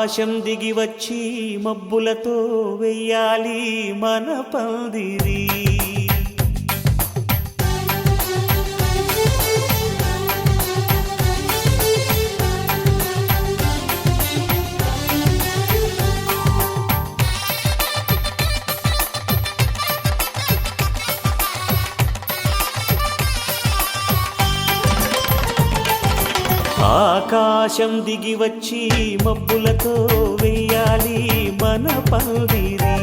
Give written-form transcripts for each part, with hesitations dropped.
ఆకాశం దిగి వచ్చి మబ్బులతో వెయ్యాలి మన పందిరి. ఆకాశం దిగి వచ్చి మబ్బులతో వెయ్యాలి మన పందిరి.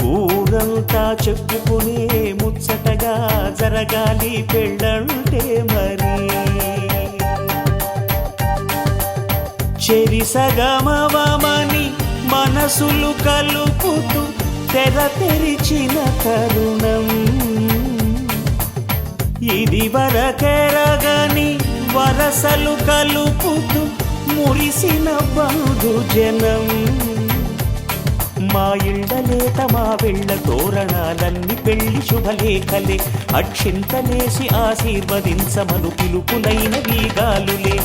ఊరంతా చెప్పుకునే ముచ్చటగా జరగాలి పెళ్ళంటే మరి. చెరిసగమవమని మనసులు కలుపుతూ తెర తెరిచిన తరుణం. ఇది వరకెరగని వరసలు కలుపుతూ మురిసిన బంధుజనం. మా ఇళ్ళలేత మా వెళ్ళ తోరణాలన్నీ పెళ్లి శుభలేఖలే. అక్షింతలేసి ఆశీర్వదించమను పిలుపులైన వీగాలులే.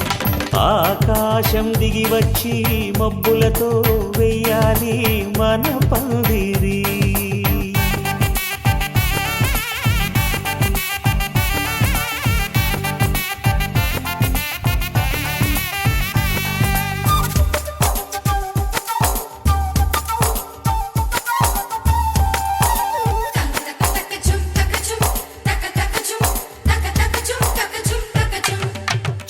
ఆకాశం దిగి వచ్చి మబ్బులతో వెయ్యాలి మన పందిరి.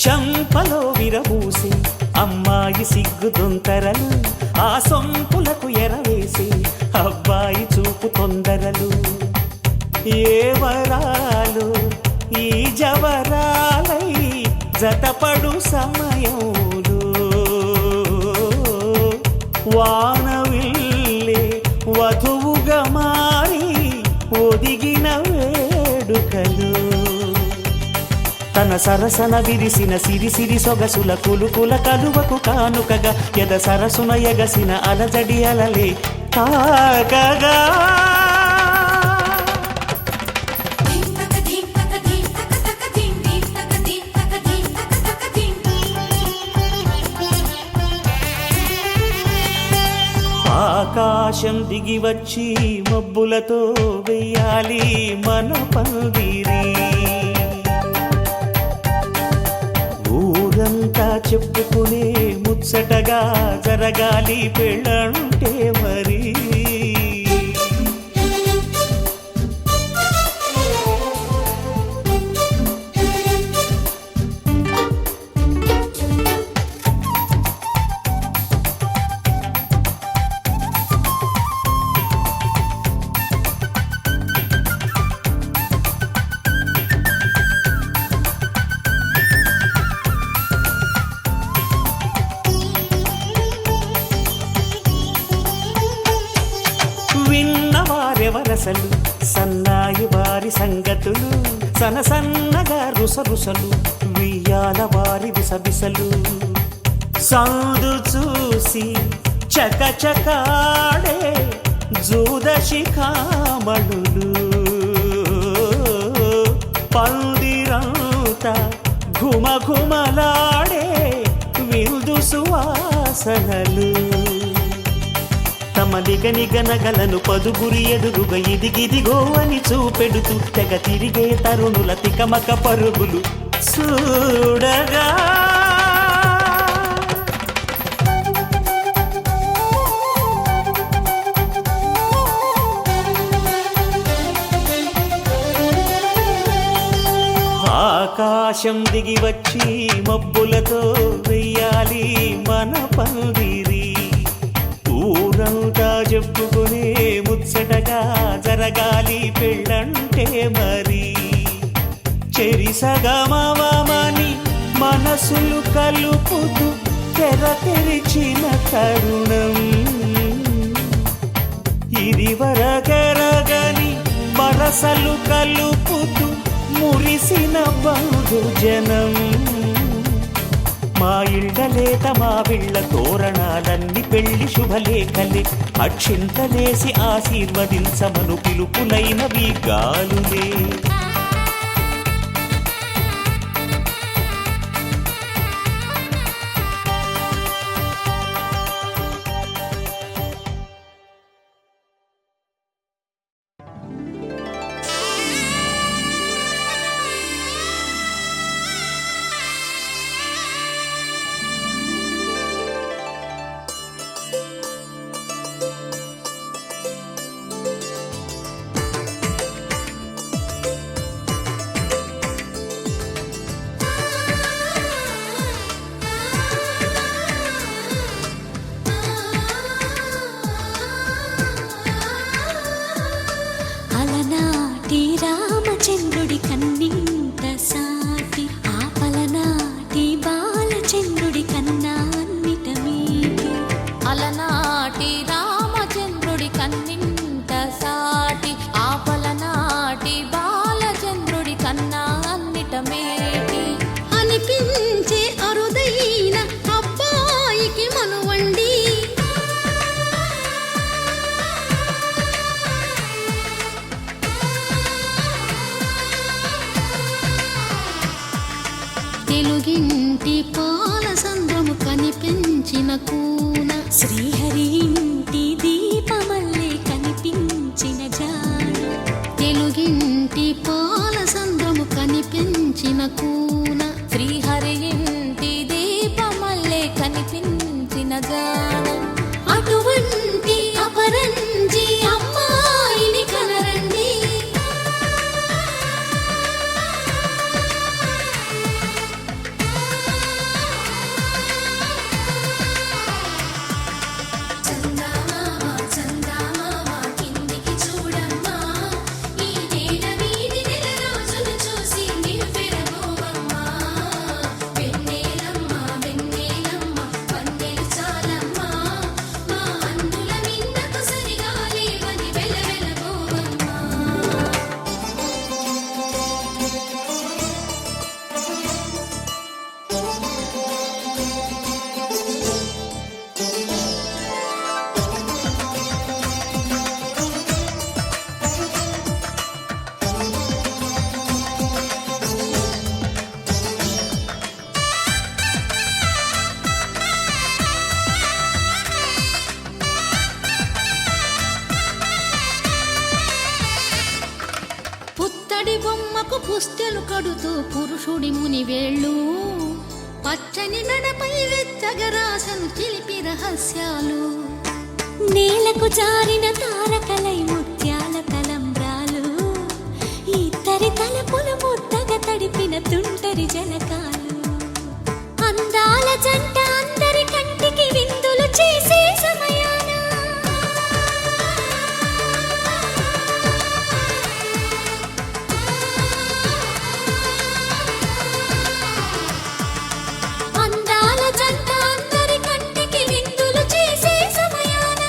చంపలో విరబూసి అమ్మాయి సిగ్గుదొంతరలు. ఆ సొంపులకు ఎరవేసి అబ్బాయి చూపు తొందరలు. ఏ వరాలు ఈ జవరాలై జతపడు సమయంలో. వానవిల్లే వధువుగా మారి ఒదిగిన వేడుకలు. తన సరసన విరిసిన సిరిసిరి సొగసుల కులుకుల కలువకు కానుకగా ఎద సరసున ఎగసిన అలజడి అలలే తాకగా. ఆకాశం దిగి వచ్చి మబ్బులతో వెయ్యాలి మన పందిరి. ఊరంతా చెప్పుకునే ముచ్చటగా జరగాలి పెళ్ళంటే మరి. విన్నవారెవరసలు సన్నాయి వారి సంగతులు. సనసన్నగా రుసరుసలు వియ్యాల వారి విసబిసలు. సందు చూసి చకచకాడే జూదశిఖామణులు. పందిరంతా ఘుమఘుమలాడే విందు సువాసనలు. తమ నిగనిగనగలను పదుగురి ఎదురుగా ఇదిగిదిగో అని చూపెడుతూ తెగ తిరిగే తరుణుల తికమక పరుగులు చూడగా. ఆకాశం దిగి వచ్చి మబ్బులతో వెయ్యాలి మన పందిరి. ఊరంతా చెప్పుకునే ముచ్చటగా జరగాలి పెళ్ళంటే మరి. చెరిసగమవమని మనసులు కలుపుతూ తెర తెరిచిన తరుణం. ఇది వరకెరగని వరసలు కలుపుతూ మురిసిన బంధుజనం. మా ఇళ్ళలేత మా వెళ్ళ తోరణాలన్నీ పెళ్లి శుభలేఖలే. అక్షింతలేసి ఆశీర్వదించమను పిలుపులైన వీగాలులే. కనిపించిన కూన శ్రీహరి ఇంటి దీపమల్లే కనిపించిన జాడ తెలుగింటి పాల సంద్రము కనిపించిన కూన శ్రీహరి ఇంటి దీపమల్లే కనిపించిన జాడ అటువంటి అపరంజి అమ్మాయిని కనరండి పుత్తడి బొమ్మకు పుస్తెలు కడుతూ పురుషుడి ముని వేళ్ళు పచ్చని మెడపై వెచ్చగరాసను చిలిపి రహస్యాలు నేలకు జారిన తారకలై ముత్యాల తలంబ్రాలు ఇద్దరి తలపులు ముద్దగా తడిపిన తుంటరి జలకాలు అందాల జంట అందరి కంటికి విందులు చేసే సమయాన అందాల జంట అందరి కంటికి విందులు చేసే సమయాన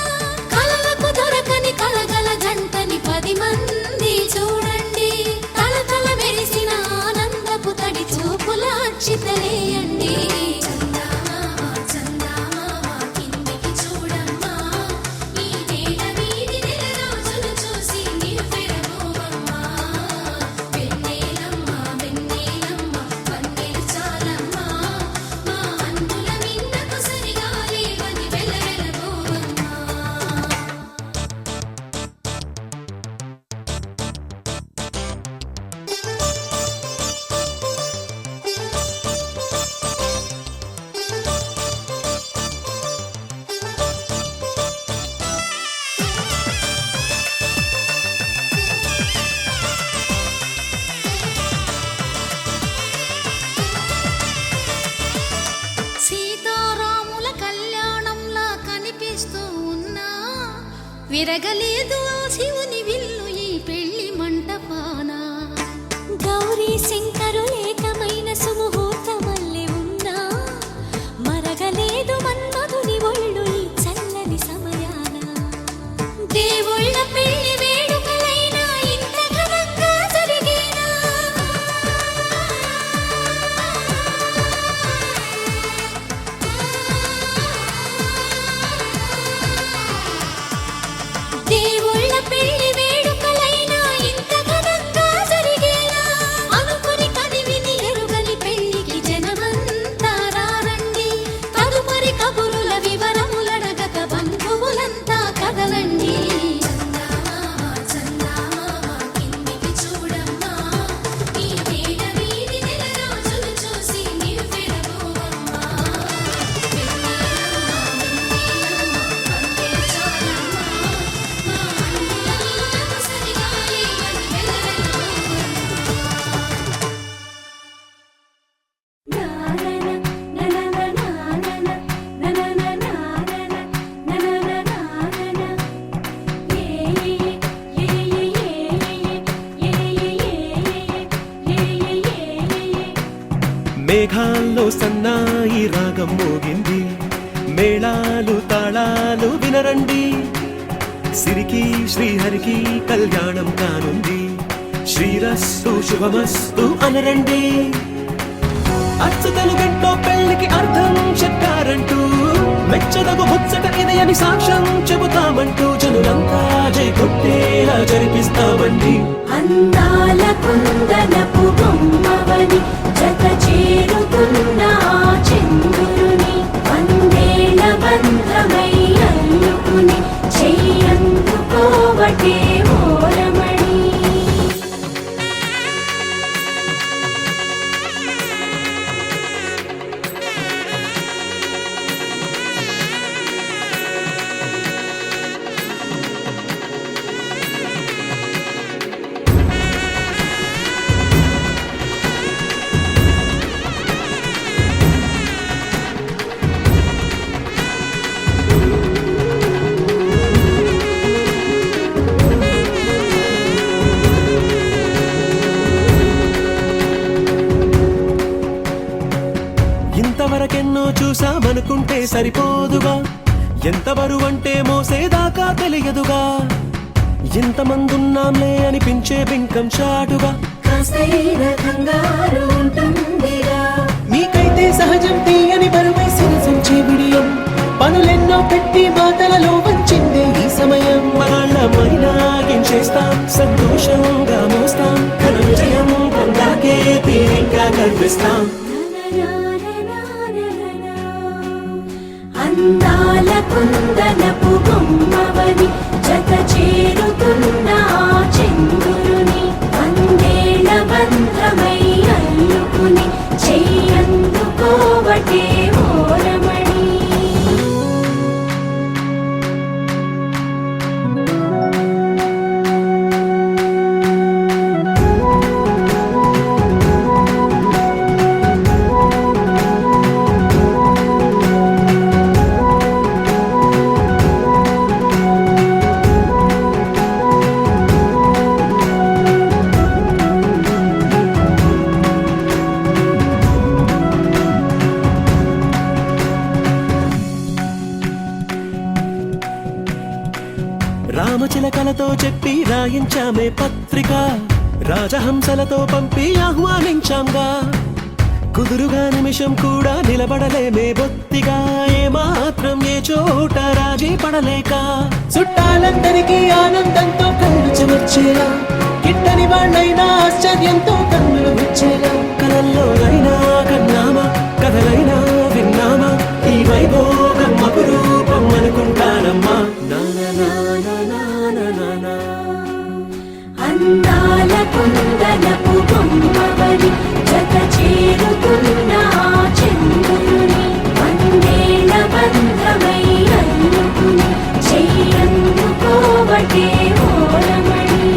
కలలకు దొరకని కలగల జంటని 10 మంది చూడండి తలతల మెరిసిన ఆనందపు తడి చూపుల అక్షితలేయండి సీతారాముల కళ్యాణంలా కనిపిస్తూ ఉన్నా విరగలేదు ఆ శివుని విల్లు ఈ పెళ్లి మంటపాన గౌరీ శంకరులేకమైన సుముహూర్తమల్లె ఉన్నా మరగలేదు మన్మధుని ఒళ్ళు ఈ చల్లని సమయాన దేవుళ్ళ పెళ్లి వేడుకలైనా ఇంత ఘనంగా జరిగేనా దేవుళ్ళ పెళ్లి వేడుకలైనా ఇంత ఘనంగా జరిగేనా అనుకుని కదివిని ఎరుగని పెళ్లికి జనమంతా రారండి తదుపరి కబురుల వివరములడగక బంధువులంతా కదలండి మేఘాల్లో సన్నాయి రాగం మోగింది మేళాలు తాళాలు వినరండి సిరికి శ్రీహరికి కళ్యాణం కానుంది శ్రీరస్తు శుభమస్తు అనరండి అచ్చతలు గంటో పెళ్లికి అర్థం చెప్పారంటూ మెచ్చదగు ముచ్చట ఇది అని సాక్ష్యం చెబుతామంటూ జనులంతా జై కొట్టేలా జరిపిస్తామండి అందాల కుందనపు బొమ్మవని జత చేరుతున్న ఆ చంద్రుని వందేళ్ల సరిపోదుగా, ఎంత బరువంటే మోసేదాకా తెలియదుగా, ఎంతమందున్నాంలే అనిపించే బింకం చాటుగా, కాస్తైన కంగారు ఉంటుందిగా. నీకైతే సహజం తీయని బరువై సిరసించే బిడియం, పనులెన్నో పెట్టి మాటలలో వంచిందే ఈ సమయం. మనాళ్ళమైనా ఏం చేస్తాం, సంతోషంగా మోస్తాం, ఘన విజయం పొందాకే తీరిగ్గా కనిపిస్తాం. అందాల కుందనపు బొమ్మవని జత చేరుతున్న ఆ చంద్రుని వందేళ్ల బంధమై అల్లుకుని చెయ్యందుకోవటే ఓరమణి. రామచిలకలతో చెప్పి రాయించామే పత్రిక, రాజహంసలతో పంపి ఆహ్వానించాంగా, కుదురుగా నిమిషం కూడా నిలబడలేమే బొత్తిగా, ఏమాత్రం ఏ చోట రాజీ పడలేక, చుట్టాలందరికీ ఆనందంతో కళ్ళు చెమర్చేలా, గిట్టని వాళ్ళైనా ఆశ్చర్యంతో కన్నులు వచ్చేలా, కలల్లోనైనా కన్నామా, కథలైనా విన్నామా, ఈ వైభోగం అపురూపం అనుకుంటానమ్మా. అందాల కుందనపు బొమ్మవని జత చేరుతున్న ఆ చంద్రుని వందేళ్ల బంధమై అల్లుకుని చెయ్యందుకోవటే ఓరమణి.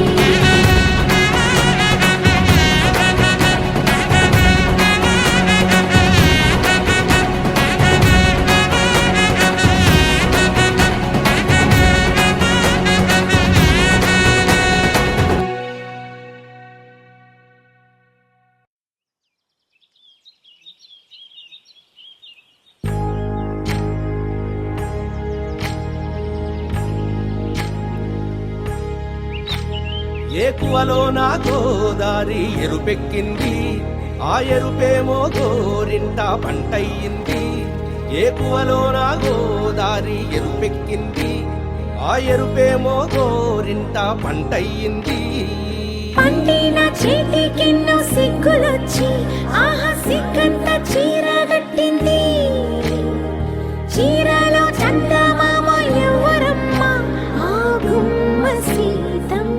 ఏకువలో నా గోదారి ఎరుపెక్కింది, ఆ ఎరుపేమో గోరింట పంటయ్యింది. ఏకువలో నా గోదారి ఎరుపెక్కింది, ఆ ఎరుపేమో గోరింట పంటయ్యింది. పండిన చేతికెన్నో సిగ్గులొచ్చి ఆహా సిగ్గంత చీర కట్టింది. చీరలో చందమామ ఎవరమ్మ, ఆ గుమ్మ సీతమ్మ.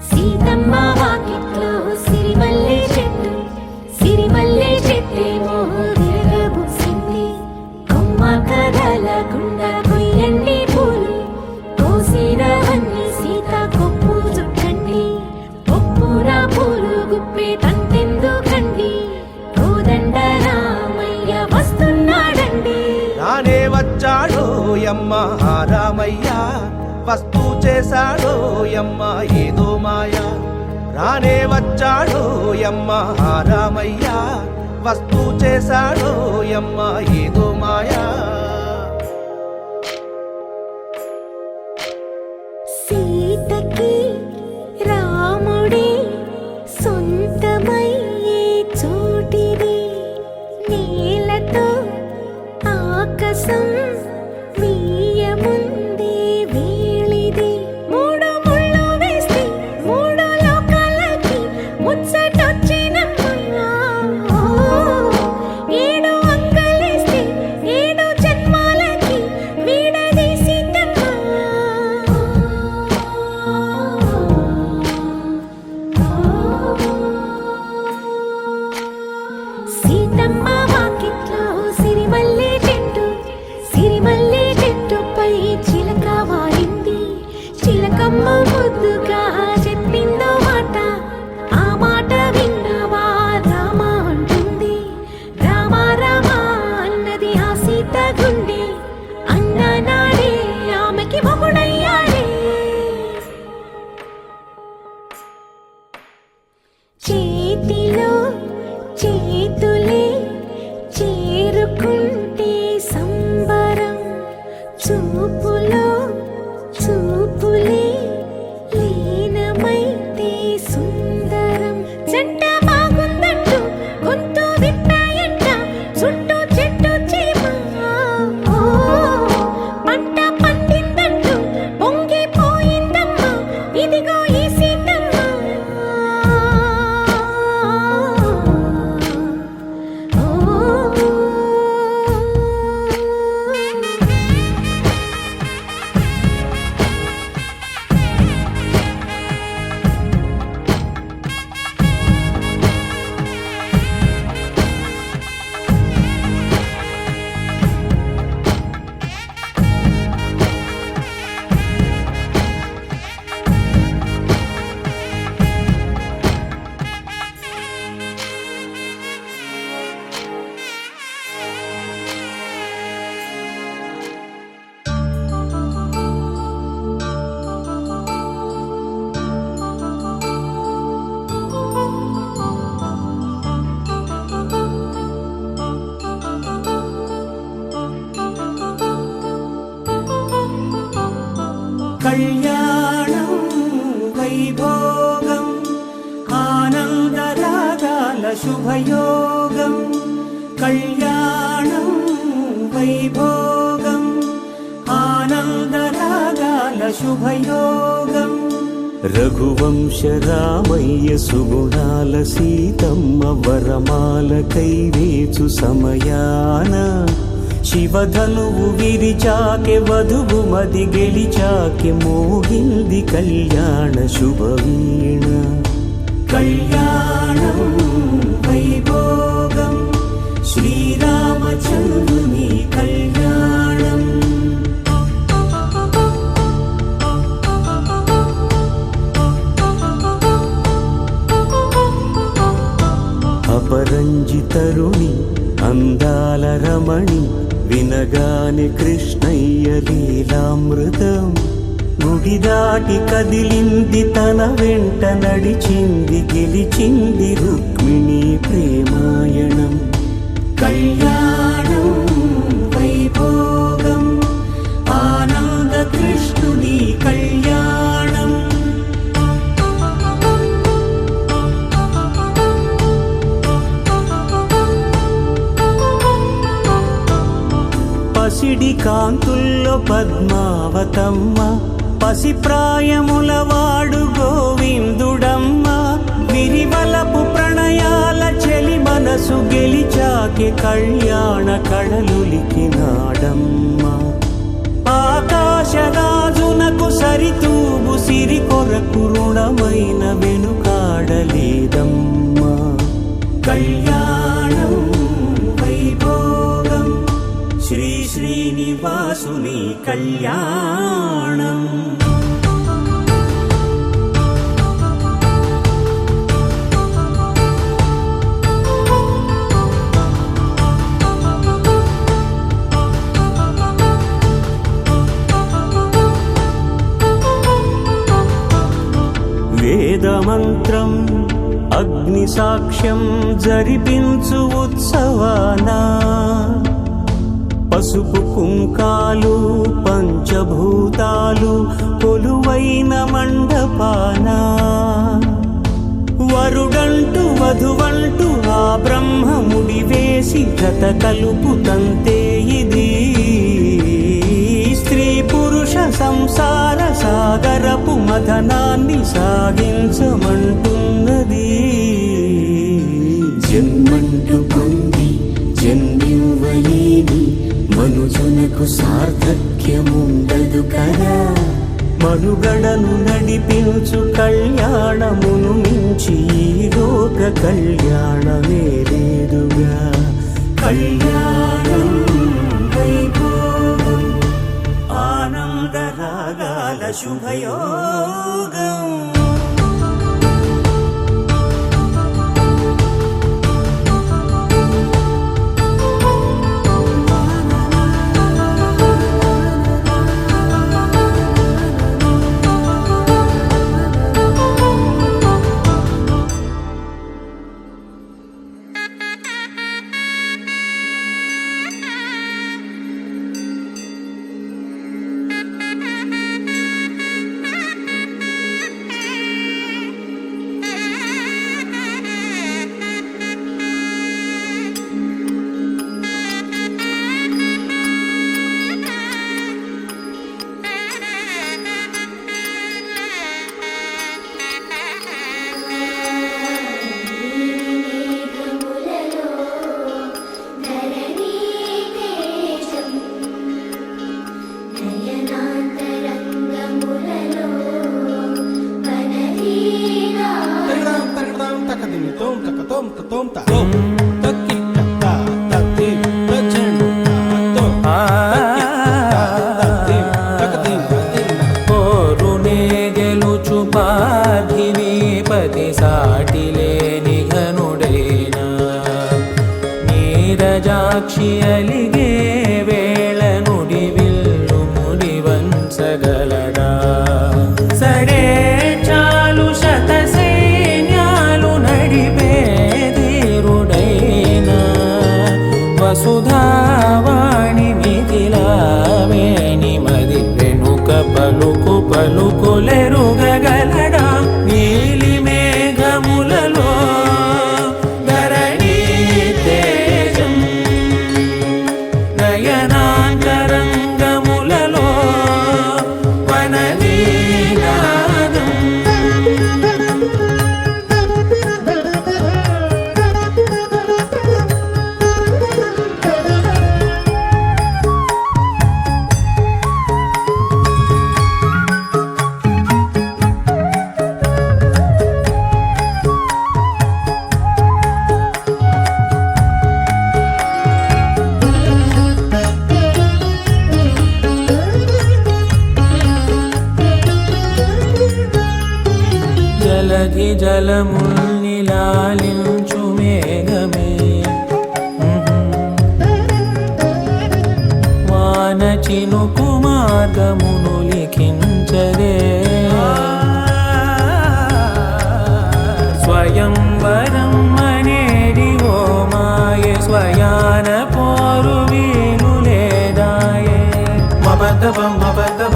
సీతమ్మ వాకిట్లో సిరిమల్లె చెట్టు, సిరిమల్లె చెట్టేమో విరగబూసింది. కొమ్మ కదలకుండా కొయ్యండి పూలు, కోసినవన్నీ సీత కొప్పు చుట్టండి. కొప్పున పూలు గుప్పే తంతెందుకండి, కోదండ రామయ్య వస్తున్నాడండి. రానే వచ్చాడో యమ్మ రామయ్య, వస్తూ చేశాడో యమ్మ ఏదో మాయా. రానే వచ్చాడో యమ్మ రామయ్య, వస్తూ చేశాడో యమ్మ ఏదో మాయా. సీతకి రాముడే సొంతమయ్యే చోటిది, నేలతో ఆకాశం వీయముందే వేళిది. మూడు ముళ్ళు వేస్తే మూడు లోకాలకి ముచ్చటొచ్చినమ్మా. ఏడు అంగలేస్తే ఏడు జన్మాలకి వీడదీసిందమ్మా. సీతమ్మ వాకిట్లో సిరిమల్లె చెట్టు, సిరిమల్లె శుభయోగం కళ్యాణం వైభోగం ఆనందరాగాల శుభయోగం రఘువంశ రామయ్య సుగుణాల సీతమ్మ వరమాల కైవేచు సమయాన శివధనువు విరిచాకె వధువు మది గెలిచాకె మోగింది కళ్యాణ శుభవీణ కళ్యాణం వైభోగం శ్రీరామచంద్రుని కళ్యాణం అపరంజి తరుణి అందాల రమణి వినగానే కృష్ణయ్య లీలామృతం గుడి దాటి కదిలింది తన వెంట నడిచింది గెలిచింది రుక్మిణి ప్రేమాయణం కళ్యాణం వైభోగం ఆనంద కృష్ణుని కళ్యాణం పసిడి కాంతుల్లో పద్మావతమ్మ పసిప్రాయముల వాడు గోవిందుడమ్మ విరివలపు ప్రణయాల చెలి మనసు గెలిచాకె కళ్యాణ కళలులికినాడమ్మ ఆకాశరాజునకు సరితూబు సిరి కొరకు రుణమైన వెనుకాడలేదమ్మ కళ్యాణం వైభోగం శ్రీ శ్రీనివాసుని కళ్యాణం వేదమంత్రం అగ్ని సాక్ష్యం జరిపించు ఉత్సవానా పసుపు కుంకాలు పంచభూతాలు కొలువైన మండపాన వరుడంటూ వధువంటూ ఆ బ్రహ్మముడి వేసి జత కలుపుతంతే ఇది స్త్రీ పురుష సంసార సాగరపు మథనాన్ని సాగించమంటున్నది జన్మంటూ పొంది జన్మివ్వలేని మనుజునకు సార్థక్యముండదు కదా మనుగడను నడిపించు కళ్యాణమును మించి ఈ లోక కళ్యాణమే లేదుగా కళ్యాణం వైభోగం ఆనందరాగాల శుభయోగం పార్థివీపతి సాటిలేని ఘనుడైన నీరజాక్షి అలిగే వేళ నుడి విల్లు ముడి వంచగలడా సరే చాలు శత సైన్యాలు నడిపే ధీరుడైన వసుధావాణి మిథిలావేణి మది వెనుక పలుకు పలుకులెరుగగలడా నీలి మేఘములలో ధర జలముల్ని లాలించు మేఘమే వాన చినుకు మార్గమును లిఖించదే స్వయంవరం అనేది ఓ మాయే స్వయాన పోరు వీలు లేదాయే మబద్దబ మబద్దబ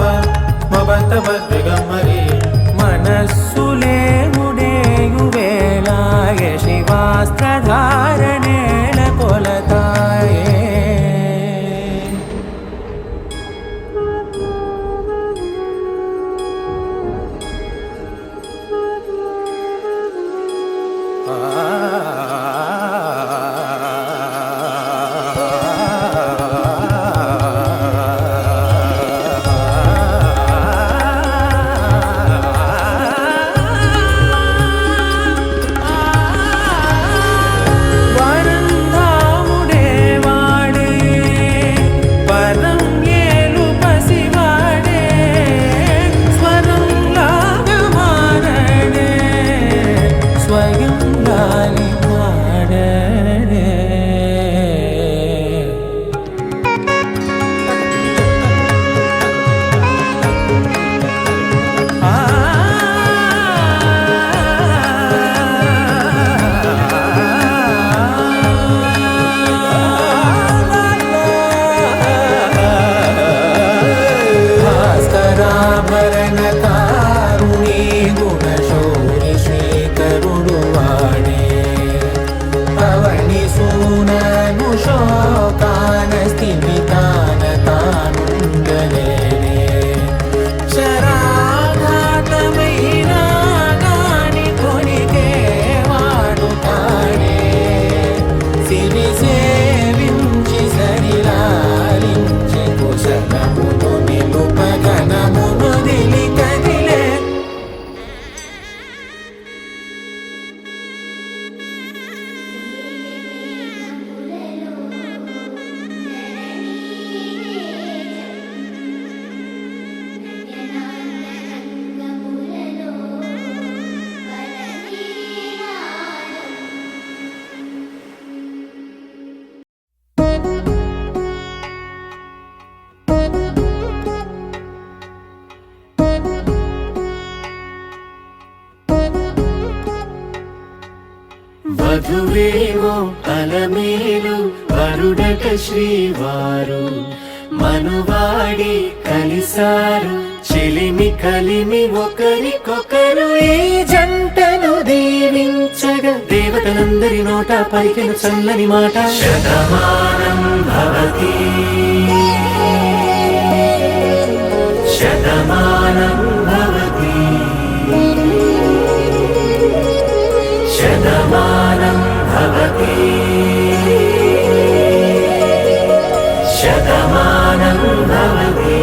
మబద్దబ దిగమరి మనస్సులే ముడేయు వేళాయే శివాస్త్రధారణేల కొలతాయే వధువేవో అలమేలు వరుడట శ్రీవారు మనువాడి కలిసారు చెలిమి కలిమి ఒకరికొకరు ఈ జంటను దీవించగా దేవతలందరి నోట పలికిన చల్లని మాట శతమానం భవతి శతమానం భవతి శతమానం భవతి శతమానం భవతి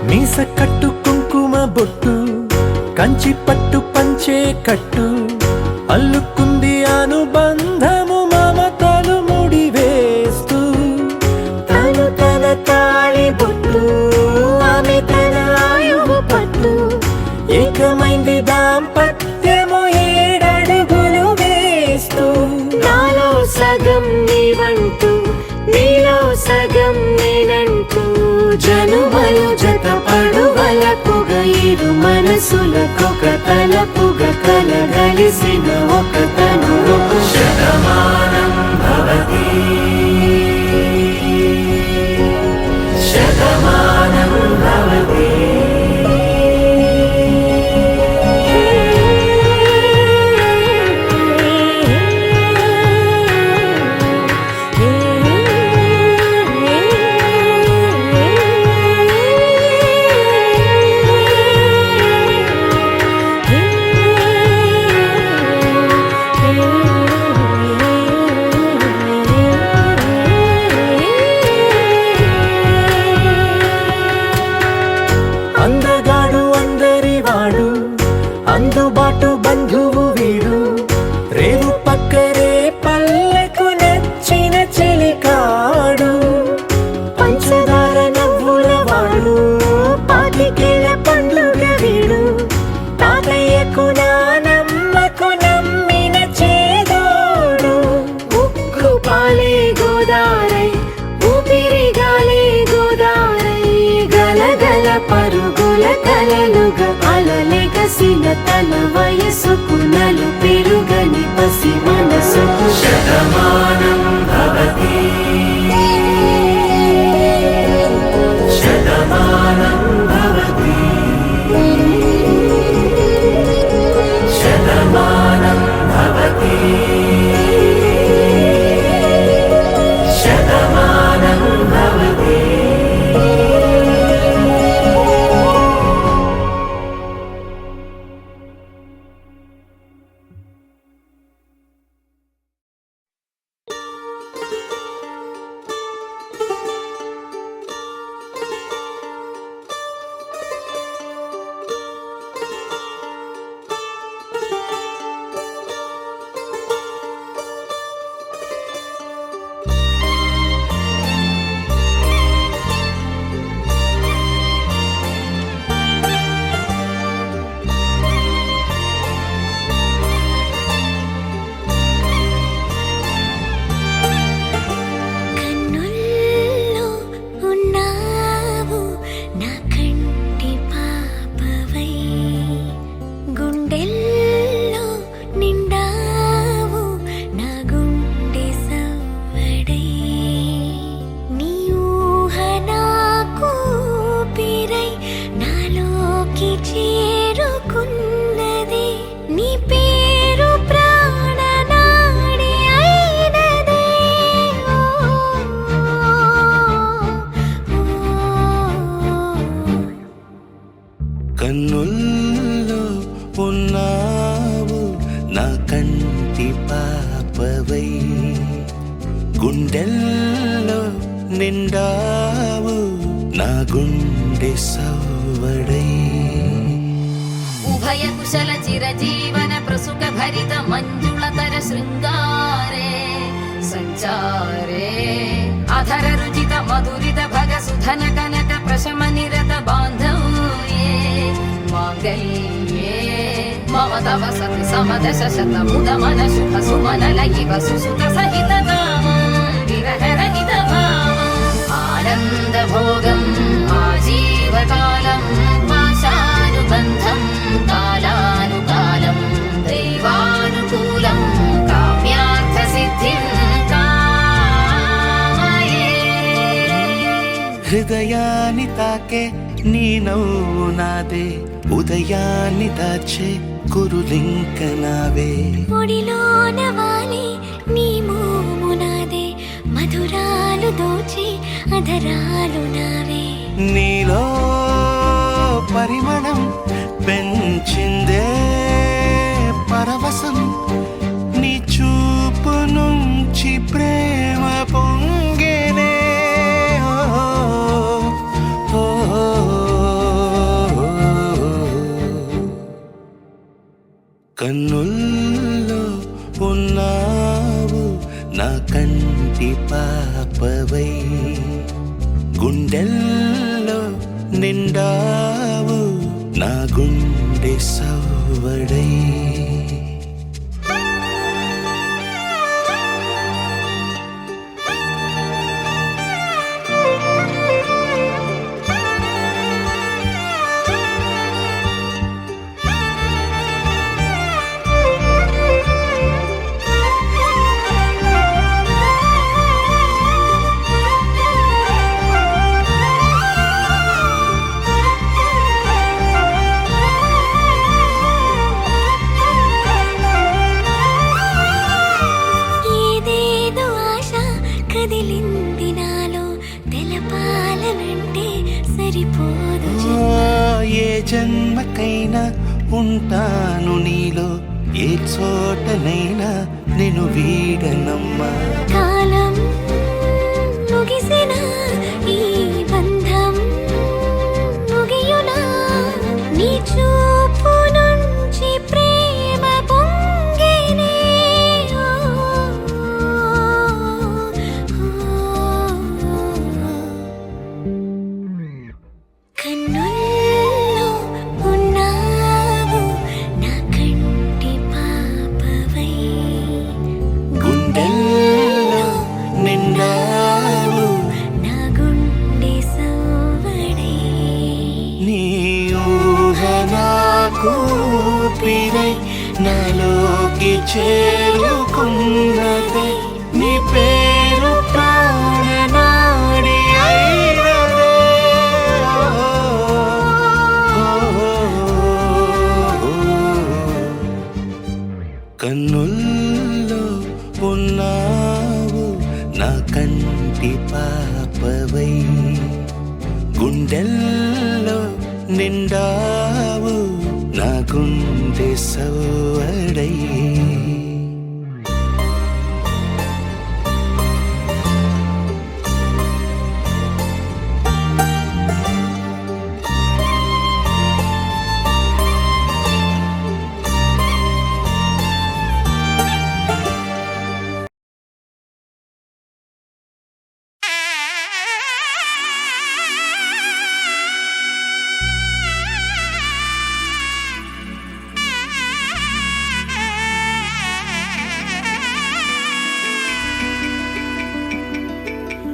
మీస కట్టు కుంకుమ బొట్టు కంచి పట్టు పంచే కట్టు అల్లుకుంది అనుబంధము మమతలు ముడివేస్తూ తను తన తాళి బొట్టు ఆమె తన ఆయువు పట్టు ఏకమైంది దాంపత్యము 7 అడుగులు వేస్తూ నాలో సగం నీవంటూ నీలో సగం నేనంటూ జనుమలు జతపడువలపుగా ఇరు మనసులకొక తలపుగా కలగలిసిన ఒక తను శతమానం భవతి శతమానం భవతి అందగాడు అందరివాడు అందుబాటు బంధువు వీడు రేవు పక్కరే పల్లెకు నచ్చిన చెలికాడు కలలుగా అలలెగసిన తన వయసుకు నలు పెరుగని పసి మనసుకు శతమానం భవతి శతమానం భవతి శతమానం భవతి శతమానం భవతి. కన్నుల్లో ఉన్నావు నా కంటి పాపవై గుండెల్లో నిండావు నా గుండె సవ్వడై నీ ఊహ నాకు ఊపిరై నాలోకి చేరుకున్నది నీ పేరు ప్రాణనాడి అయినదే కన్నుల్లో ఉన్నావు నా కంటి పాపవై గుండెల్లో నిండావు నా గుండె సవ్వడై ఉభయ కుశల చిరజీవన ప్రసుక భరిత మంజుళతర శృంగారే సంచారే అధర రుచిత మధురిత భగ సుధన కనక ప్రశమ నిరత బాంధవ్యే మాంగళ్యే మమ తవ సతి సమదశ శత ముద మన శుభ సుమన లయివ సుసుత సహిత కామం విరహ రహిత భావం ఆనంద భోగం ఆజీవకాలం పాశానుబంధం కాలానుకాలం దైవానుకూలం కామ్యార్థ సిద్ధిం కామయే. హృదయాన్ని తాకే నీ నవ్వు నాదే ఉదయాన్ని దాచే కురులింక నావే ఒడిలోన వాలి నీ మోము నాదే మధురాలు దోచి అధరాలు నావే నీలో పరిమళం పెంచిందే పరవశం నీ చూపు నుంచి ప్రేమ పొంగేనే ఓ, ఓ, ఓ. కన్నుల్లో ఉన్నావు నా కంటి పాపవై గుండెల్లో నిండావు నా గుండె సవ్వడై ఏదేదో ఆశ కదిలింది నాలో తెలపాలనంటే సరిపోదు ఏ జన్మకైనా ఉంటాను నీలో ఏ చోటనైనా నేను వీడనమ్మా కాలం ముగిసిన ఈ బంధం ముగియునా నీ చూపు నుంచి ప్రేమ పొంగేనే కన్నుల్లో ఉన్నావు నా కంటి పాపవై గుండెల్లో ఊపిరై నాలోకి చేరుకున్నదే నీ పేరు ప్రాణనాడి అయినదే కన్నుల్లో ఉన్నావు నా కంటి పాపవై గుండెల్లో నిండావు నా గుండె సవడై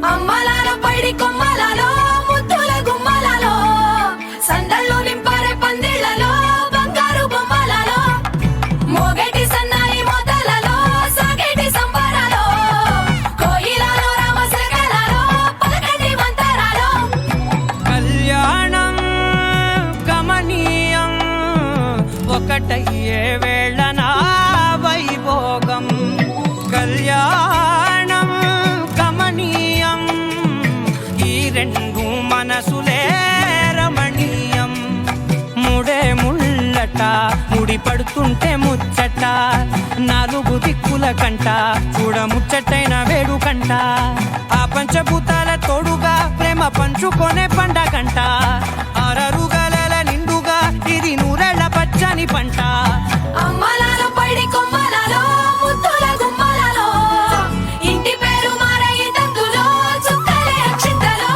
అమ్మలాల పైడి కొమ్మలలో ముద్దుల గుమ్మలలో సందళ్ళు నింపారే పందిళ్లలో బంగారు బొమ్మలలో మోగేటి సన్నాయి మోతలలో సాగేటి సంబరాలో కోయిలలో రామశకలలో పలకటి మంతరాలో కళ్యాణం గమనీయం ఒకటయ్యే వేళ నా వైభోగం కళ్యాణం గమనీయం ఈ రెండు మనసులే రమణీయం ముడే ముళ్ళట ముడి పడుతుంటే ముచ్చట నాలుగు దిక్కుల కంట చూడ ముచ్చటైన వేడుకంట ఆ పంచభూతాల తోడుగా ప్రేమ పంచుకొనే పండగంట ఆరరుగల నిండుగా ఇది నూరెళ్ళ పచ్చని పంట అమ్మలాల పైడి కొమ్మలలో ముద్దుల గుమ్మలలో ఇంటి పేరు మారయ్య తందులో చుక్కలే అక్షింతలో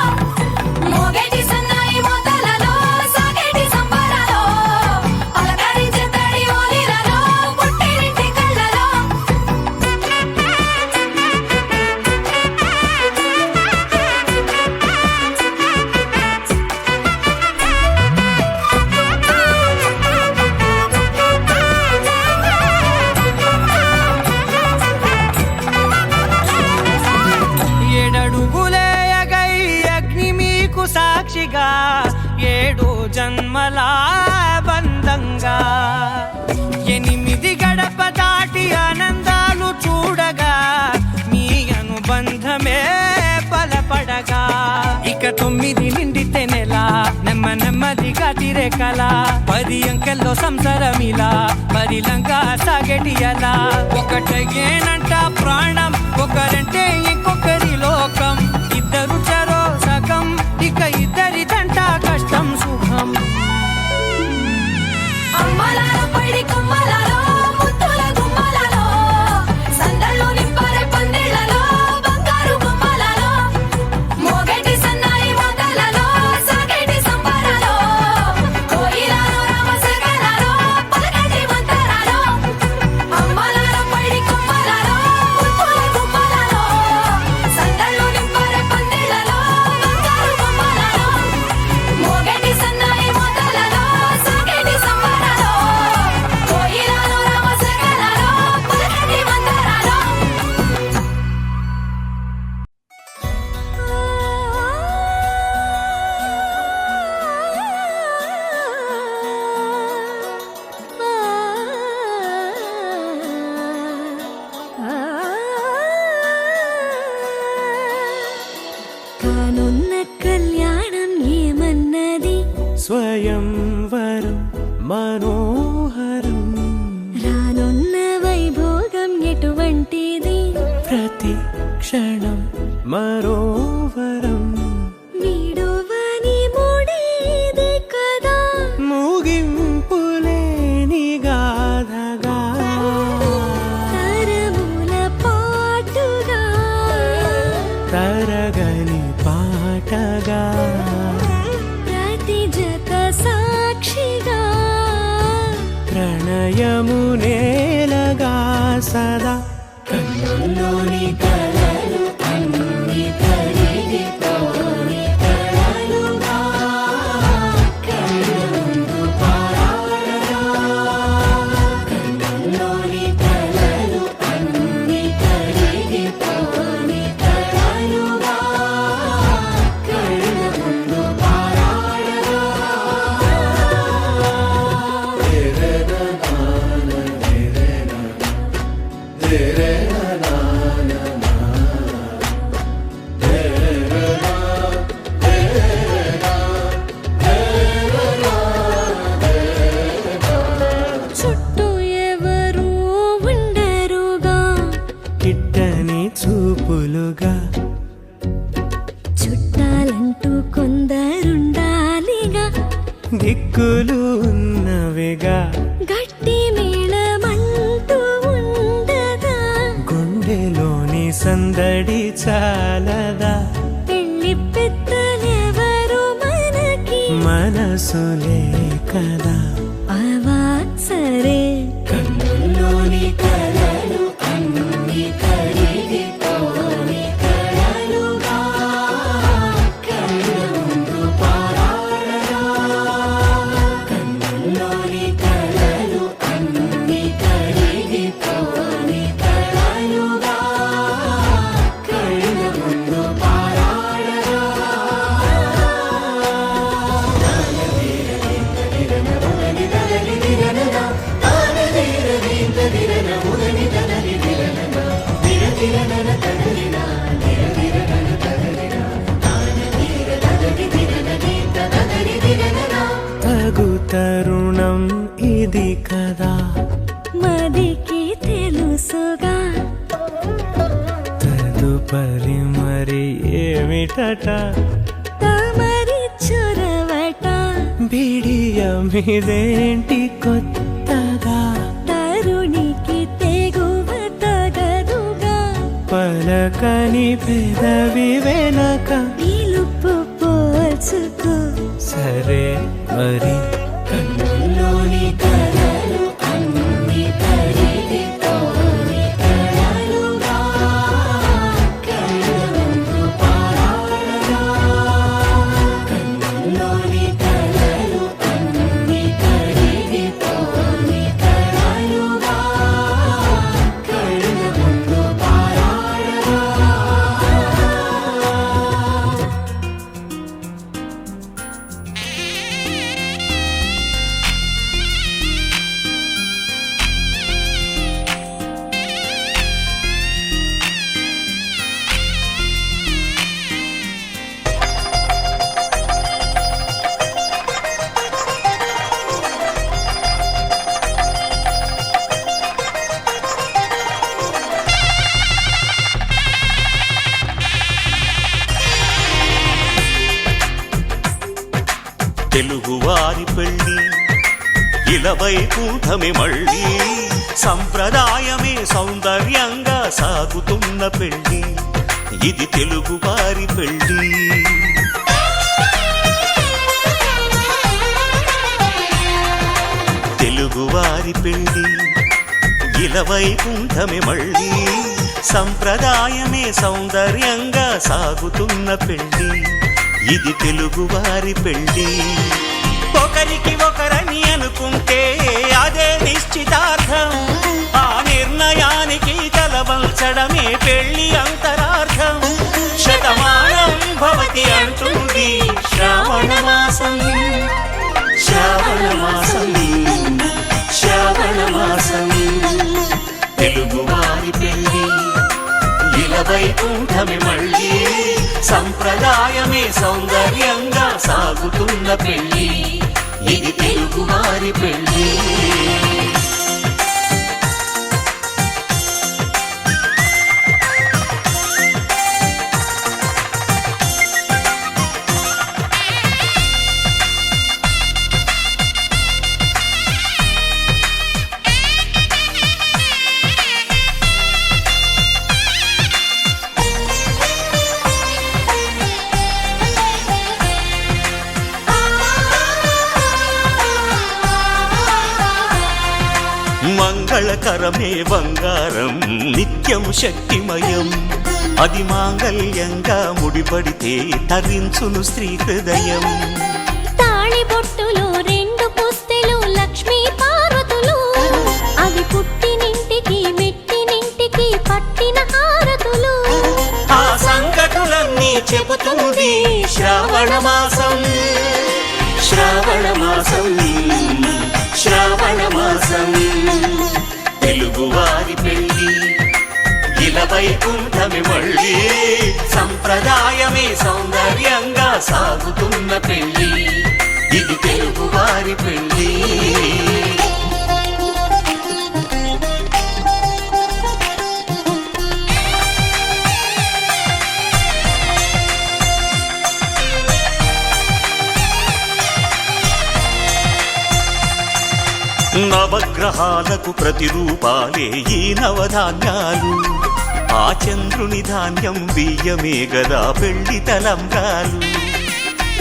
మోగేటి సన్నాయి మోతలలో సాగేటి సంబరాలో పలకరించే తడి ఓలిలలో పుట్టినింటి కళ్ళలో ఏడడుగులే ఎగై అగ్ని మీకు సాక్షిగా ఏడు జన్మల బంధంగా ఎనిమిది గడప దాటి ఆనందాలు చూడగా మీ అనుబంధమే బలపడగా ఇక 9 నిండితే నెల నెమ్మదిగా తిరే కల 10 అంకెల్లో సంసారమిలా పరిలంగా సాగేటి అలా ఒకటేనంట ప్రాణం ఒకరంటే ఇంకొకరి లోకం ఇద్దరు చరో సగం ఇక ఇద్దరిదంట కష్టం సుఖం అమ్మలాల పైడి కొమ్మలలో ముద్దుల గుమ్మలలో సందళ్ళు నింపారే పందిళ్లలో బంగారు బొమ్మలలో మోగేటి సన్నాయి మోతలలో సాగేటి సంబరాలో కోయిలలో రామశకలలో పలకటి మంతరాలో అమ్మలాల పైడి కొమ్మలలో ముద్దుల గుమ్మలలో సందళ్ళు నింపారే పందిళ్లలో బంగారు బొమ్మలలో మోగేటి సన్నాయి మోతలలో సాగేటి సంబరాలో కోయిలలో రామశకలలో పలకటి మంతరాలో కానున్న కళ్యాణం ఏమన్నది స్వయంవరం మనోహరం రానున్న వైభోగం ఎటువంటిది ప్రతి క్షణం మరోవరం వీడువని మూడేది కదా ముగింపులేని గాథగా తరముల పాటుగా తరగని పాటగా ప్రతి జత సాక్షిగా ప్రణయము నేలగా సదా కన్నుల్లోని కలలు అన్ని కరిగిపోని కలలుగా కళ్ళు ముందు పారాడగా నెమ్మదిగా గట్టి మేళమంటూ ఉండగా గుండెలోని సందడి చాలదా పెళ్లి పెద్దలెవరు మనకి మనసులే కదా అవా సరే కన్నుల్లోని కలలు అన్ని కరిగిపోని కలలుగా కళ్ళ ముందు పారాడగా కన్నుల్లోని కలలు అన్ని కరిగిపోని కలలుగా కళ్ళ ముందు పారాడగా తగు తరుణం ఇది కదా మదికి తెలుసుగా తదుపరి మరి ఏమిటట తమరి చొరవట బిడియమిదేంటి కొత్తగా తరుణికి తెగువ తగదుగా పలకని పెదవి వెనక పిలుపు పోల్చుకో సరే మరి కన్నుల్లోని కలలు అన్ని కరిగిపోని కలలుగా కళ్ళ ముందు పారాడగా కన్నుల్లోని కలలు అన్ని కరిగిపోని కలలుగా కళ్ళ ముందు పారాడగా తెలుగువారి పెళ్ళి ఇలవై కూటమి మళ్ళీ సంప్రదాయమే సౌందర్యంగా సాగుతున్న పెళ్ళి ఇది తెలుగువారి పెళ్ళి తెలుగువారి పెళ్ళి ఇలవై కూటమి మళ్ళీ సంప్రదాయమే సౌందర్యంగా సాగుతున్న పెళ్ళి ఇది తెలుగువారి పెళ్ళి ఒకరికి ఒకరని అనుకుంటే అదే నిశ్చితార్థం ఆ నిర్ణయానికి తలవంచడమే పెళ్లి అంతరార్థం శతమానం భవతి అంటుంది శ్రావణ మాసం శ్రావణ మాసం శ్రావణ మాసం తెలుగువారి పెళ్ళి ఇలవై కూటమి మళ్ళీ సంప్రదాయమే సౌందర్యంగా సాగుతున్న పెళ్ళి ఇది తెలుగువారి పెళ్ళి మంగళకరమే బంగారం నిత్యం శక్తిమయం అది మాంగళ్యంగా ముడిపడితే తరించును స్త్రీ హృదయం తాళిబొట్టులో రెండు పుస్తెలు లక్ష్మీ పార్వతులు అవి పుట్టినింటికి మెట్టినింటికి పట్టిన హారతులు ఆ సంకటులన్నీ చెబుతుంది శ్రావణ మాసం శ్రావణ మాసం శ్రావణ మాసం తెలుగువారి పెళ్ళి ఇలవై కూటమి మళ్ళీ సంప్రదాయమే సౌందర్యంగా సాగుతున్న పెళ్ళి ఇది తెలుగువారి పెళ్ళి నవగ్రహాలకు ప్రతిరూపాలే ఈ నవధాన్యాలు. ఆ చంద్రుని ధాన్యం బియ్యమే గదా పెళ్లి తలంబ్రాలు.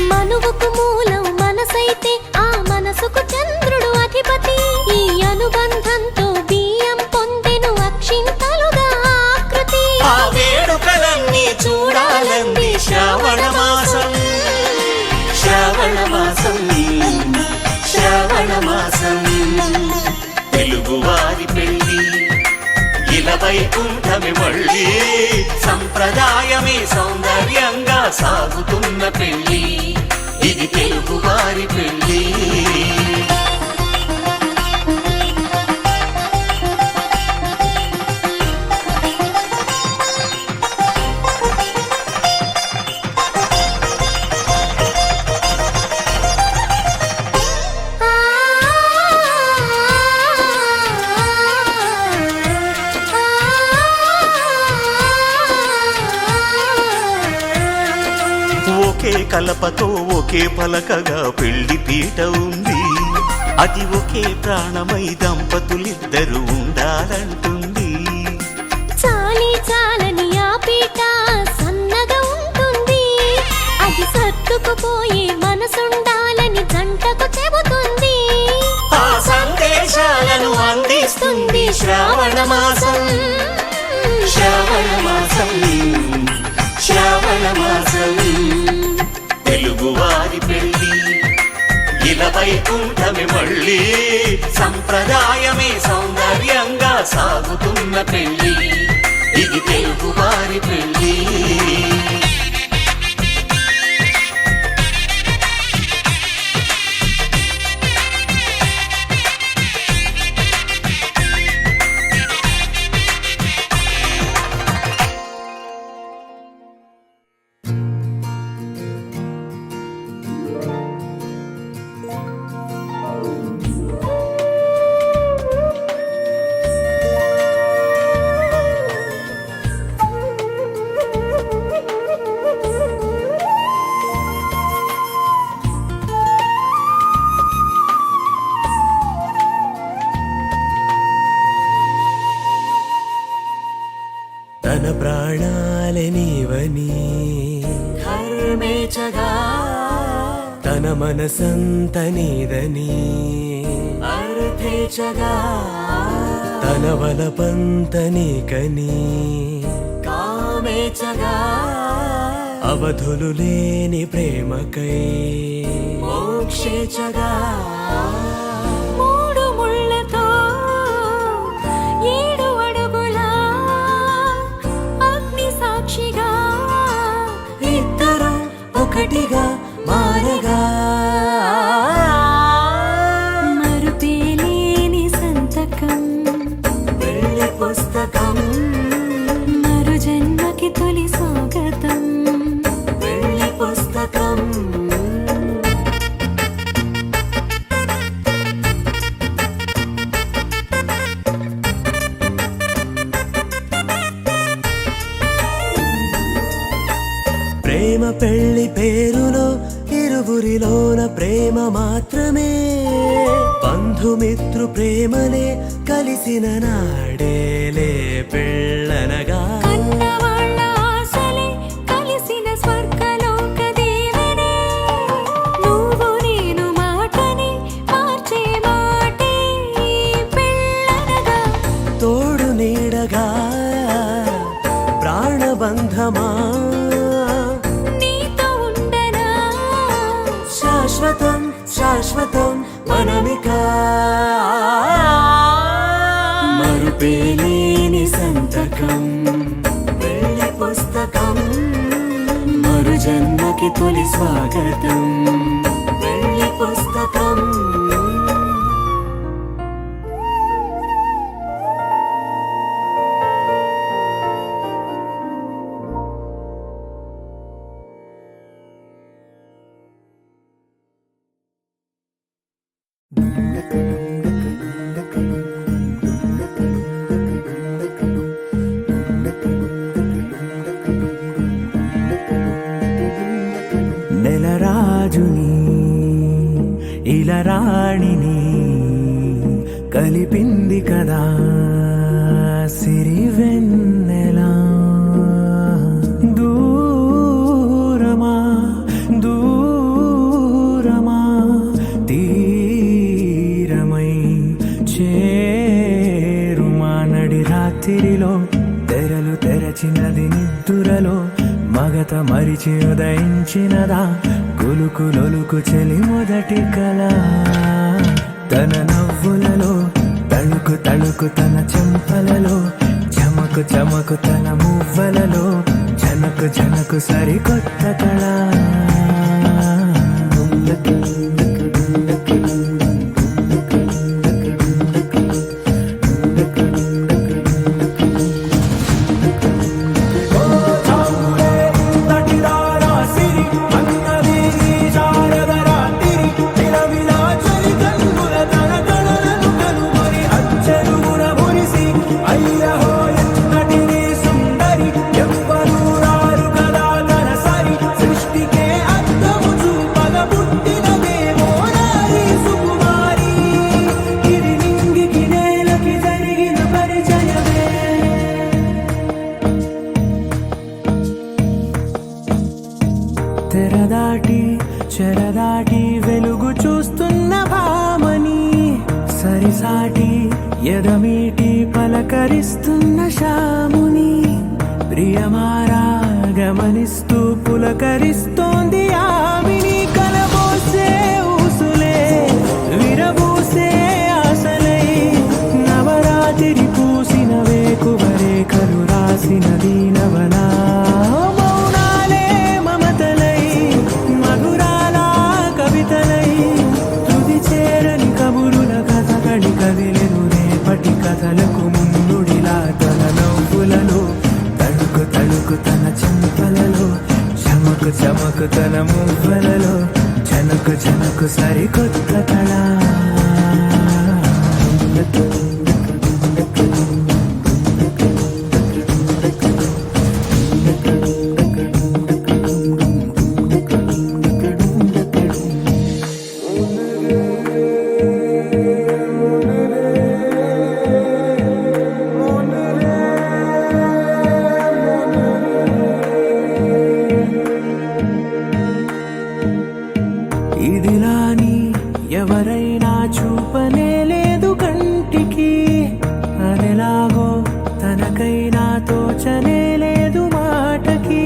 మనువుకు మూలం మనసైతే ఆ మనసుకు చంద్రుడు అధిపతి. ఈ అనుబంధంతో బియ్యం పొందెను అక్షింతలుగా ఆకృతి. ఆ వేడుకలన్నీ చూడాలంది శ్రావణ మాసం, శ్రావణ మాసం, శ్రావణ మాసం. తెలుగువారి పెళ్లి ఇలా వైకుంఠమి మళ్ళీ, సంప్రదాయమే సౌందర్యంగా సాగుతున్న పెళ్లి. ఇది తెలుగువారి పెళ్లి. ఒకే కలపతో ఒకే పలకగా పెళ్లి పీట ఉంది. అది ఒకే ప్రాణమై దంపతులిద్దరు ఉండాలంటుంది. చాలి చాలని ఆ పీట సన్నగా ఉంటుంది. అది సర్దుకుపోయే మనసుండాలని జంటకు చెబుతుంది. ఆ సందేశాలను అందిస్తుంది శ్రావణ మాసం, శ్రావణ మాసం, శ్రావణ మాసం. తెలుగువారి పెళ్లి ఇలా వైకుంఠమి మళ్ళీ, సంప్రదాయమే సౌందర్యంగా సాగుతున్న పెళ్లి. ఇది తెలుగువారి పెళ్లి. తన ప్రాణాలే నీవని ధర్మేచగా తన మనసంత నీదని అర్థేచగా తన వలపంత నీకని కామేచగా అవధులు లేని ప్రేమకై మోక్షేచగా మూడు ముళ్ళతో 7 అడుగుల అగ్ని సాక్షిగా ఇద్దరు ఒకటిగా మారగా మరుపేలేని సంతకం పెళ్లి పుస్తకం మరు జన్మకి తొలి స్వాగతం. పెళ్లి పుస్తకం ప్రేమ పెళ్లి పేరులో ఇరువురిలోన ప్రేమ మాత్రమే. బంధుమిత్రు ప్రేమనే కలిసిన నాడేలే పెళ్ళనగా. కన్నవాళ్ళ ఆశలే కలిసిన స్వర్గలోక దీవెనే. నువ్వు నేను మాటని మార్చే మాటే పెళ్ళనగా. తోడు నీడగా ప్రాణబంధమా నీతో ఉండనా శాశ్వతం శాశ్వతం మనమిక. మరుపేలేని సంతకం పెళ్లి పుస్తకం మరు జన్మకి తొలి స్వాగతం. పెళ్లి పుస్తకం నెలరాజుని ఇలా రా కలిపింది కదా సిరి వెన్నెలా. దూరమా దూరమా తీరమై చేరుమా నడి రాత్రిలో తెరలు తెరచినది నిద్దురలో మగత మరిచి ఉదయించినదా కులుకు లొలుకు చెలి మొదటి కళ. తన నవ్వులలో తళుకు తళుకు తన చెంపలలో చమకు చమకు తన మువ్వలలో జనకు జనకు సరికొత్త కళ. తెరదాటి చెరదాటి వెలుగు చూస్తున్న భామని సరిసాటి ఎదమీటి పలకరిస్తున్న శాముని ప్రియమారా గమనిస్తూ పులకరిస్తోంది ఆవిని. కలబోసే ఊసులే విరబూసే ఆశలై నవరాత్రి పూసిన వేకువరేఖలు రాసిన దీనవనా. మౌనాలే మమతలై మధురాల కవితలై తుది చేరని కబురుల కథ కడి కదిలెను రేపటి కథలకు ముందుడిలా. తన నవ్వులలో తళుకు తళుకు తన చెంపలలో చమకు చమకు తన మువ్వలలో జనకు జనకు సరికొత్త కళ. ఇదిలాని ఎవరైనా చూపనే లేదు కంటికి అదెలాగో తనకైనా తోచనే లేదు మాటకి.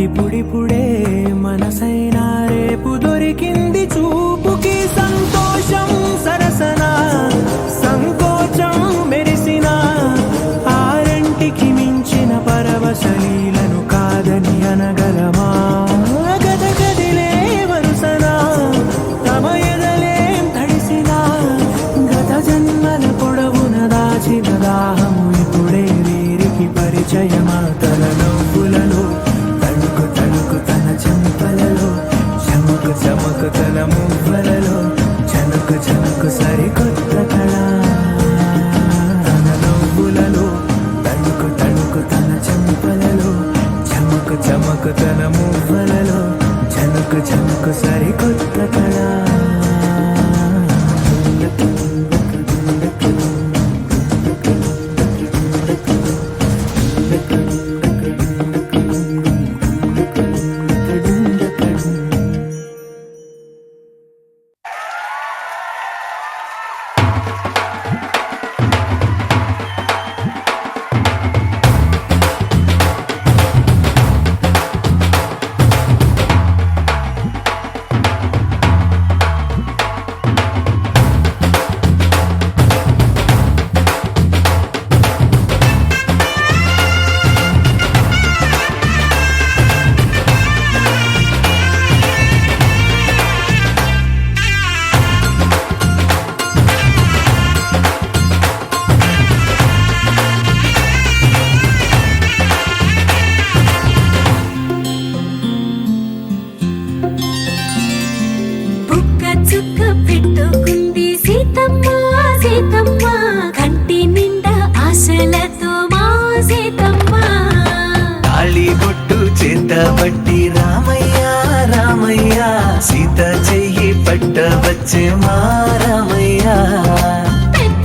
ఇప్పుడిప్పుడే మనసైనా రేపు దొరికింది చూపుకి. సంతోషం సరసన సంకోచం మెరిసిన ఆరంటికి మించిన పరవశలీలను కాదని అనగలమా. గద గదిలే వరుసనా తమ ఎదలేం తడిసిన గత జన్మల పొడవున దాచిన దాహము ఇప్పుడే వీరికి పరిచయమా. తన నవ్వులలో తళుకు తళుకు తన చెంపలలో చమకు చమకు తన మువ్వలలో జనకు జనకు సరికొత్త కళ. తన నవ్వులలో తళుకు తళుకు తన చెంపలలో చమకు చమకు తన మువ్వలలో జనకు జనకు సరికొత్త కళ. పట్టి రామయ్య రామయ్య సీత చెయ్యి పట్ట వచ్చే మా రామయ్య. పెద్ద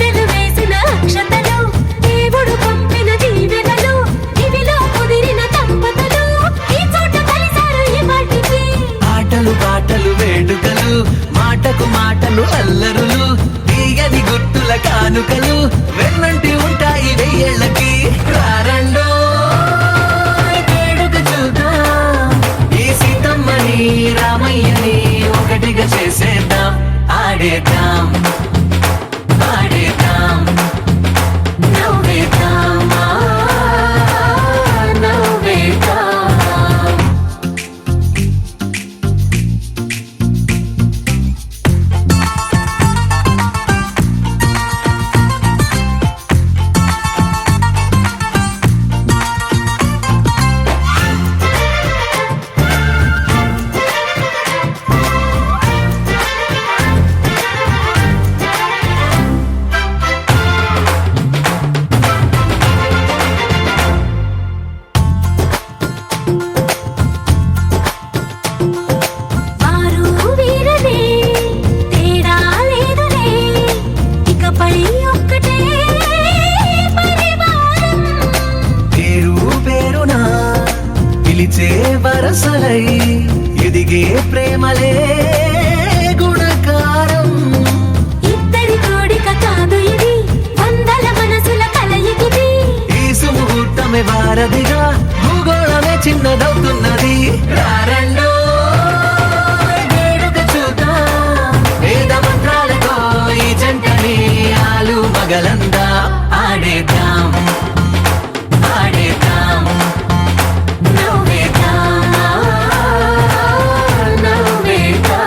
మాటకు మాటలు అల్లరులు తీయని గుట్టుల కానుకలు వెన్నంటి ఉంటాయి వెయ్యేళ్ళకి రారండో వేడుక చూద్దాం ఈ సీతమ్మని రామయ్యని ఒకటిగా చేసేద్దాం ఆడేద్దాం ఆడేద్దాం నవ్వేద్దాం నవ్వేద్దాం వారు వీరలే తేడా లేదులే ఇకపై ఒక్కటే పరివారం పేరు పేరునా పిలిచే వరసలై ఎదిగే ప్రేమలే గుణకారం ఇద్దరి కోడిక కాదు ఇది వందల మనసుల కలయికిది ఈ సుముహూర్తమే వారధిగా భూగోళమే చిన్నదవుతున్నది రారండో వేడుక చూద్దాం వేద మంత్రాలతో ఈ జంటని ఆలు మగలందా ఆడేద్దాం ఆడేద్దాం నవ్వేద్దాం నవ్వేద్దాం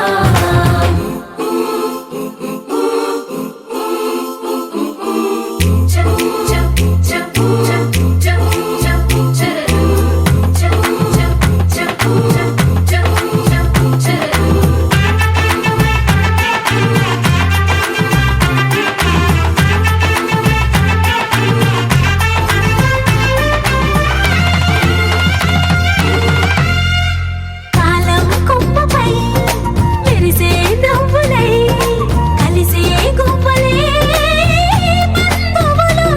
కాలం కొమ్మపై మెరిసే నవ్వులై కలిసే గువ్వలే బంధువులు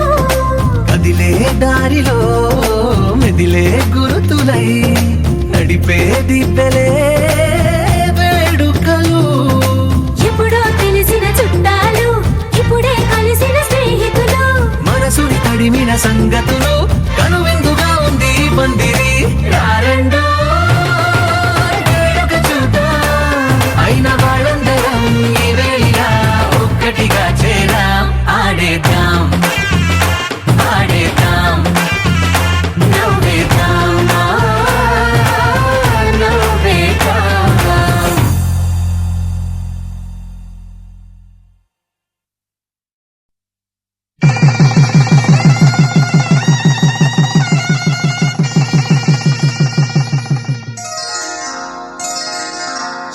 కదిలే దారిలో మెదిలే గురుతులై నడిపే దిబ్బెలే వేడుకలు ఎప్పుడో తెలిసిన చుట్టాలు ఇప్పుడే కలిసిన స్నేహితులు మనసుని తడిమిన సంగతులు కనువిందుగా ఉంది ఈ పందిరి రారండో వేడుక చూద్దాం అయిన వాళ్ళందరం ఈ వేళ ఒక్కటిగా చేరాం ఆడేద్దాం ఆడేద్దాం నవ్వేద్దాం నవ్వేద్దాం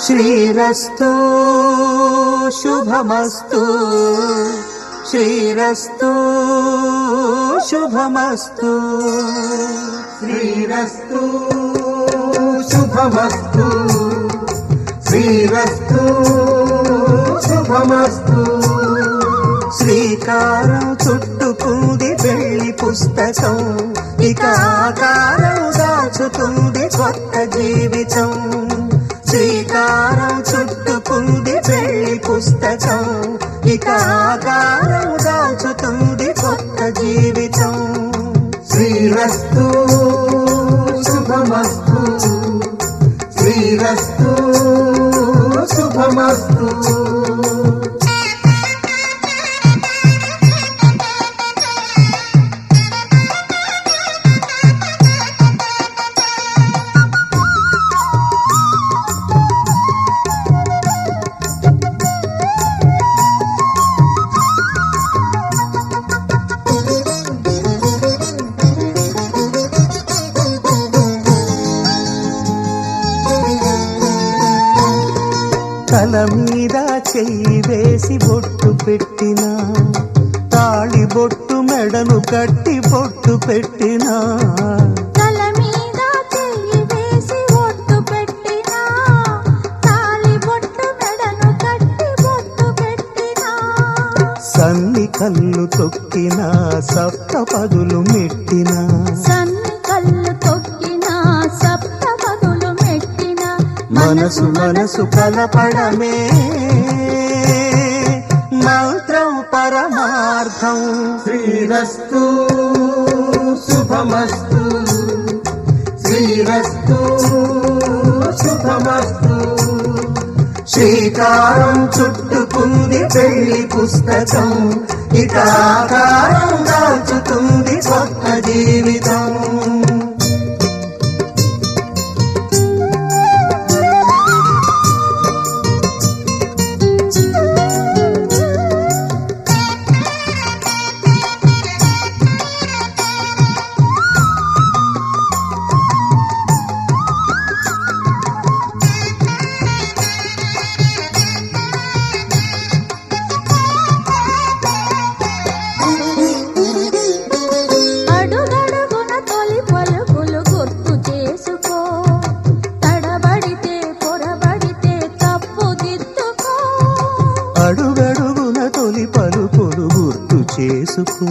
శ్రీరస్తు శుభమస్తు శ్రీరస్తు శుభమస్తు శ్రీరస్తు శుభమస్తు శ్రీరస్తు శుభమస్తు శ్రీకారం చుట్టుకుంది వెళ్ళి పుస్తకం ఇక ఆకారం దాచుతుంది కొత్త జీవితం శ్రీకారం చుట్టుకుంది వెళ్ళి పుస్తకం ఇక ఆకారం దాచుతుంది కొత్త జీవితం శ్రీరస్తు శుభమస్తు శ్రీరస్తు శుభమస్తు తల మీద చెయ్యి వేసి బొట్టు పెట్టినా తాళి బొట్టు మెడను కట్టి బొట్టు పెట్టినా తల మీద చెయ్యి వేసి ఒట్టు పెట్టినా తాళి బొట్టు మెడను కట్టి బొట్టు పెట్టినా సన్ని కళ్ళు తొక్కినా సప్త పదులు మెట్టినా సన్ని కళ్ళు తొక్కినా సప్త పదులు మెట్టినా మనసు మనసు కలపడమే మంత్రం పరమార్థం. శ్రీరస్తు శుభమస్తు, శ్రీరస్తు శుభమస్తు. శ్రీకారం చుట్టుకుంది పెళ్లి పుస్తకం, ఇక ఆకారం దాల్చుతుంది కొత్త జీవితం. అడుగడుగున తొలి పలుకులు గుర్తు చేసుకో, తడబడితే పొరబడితే తప్పు దిద్దుకో. అడుగడుగున తొలి పలుకులు గుర్తు చేసుకో,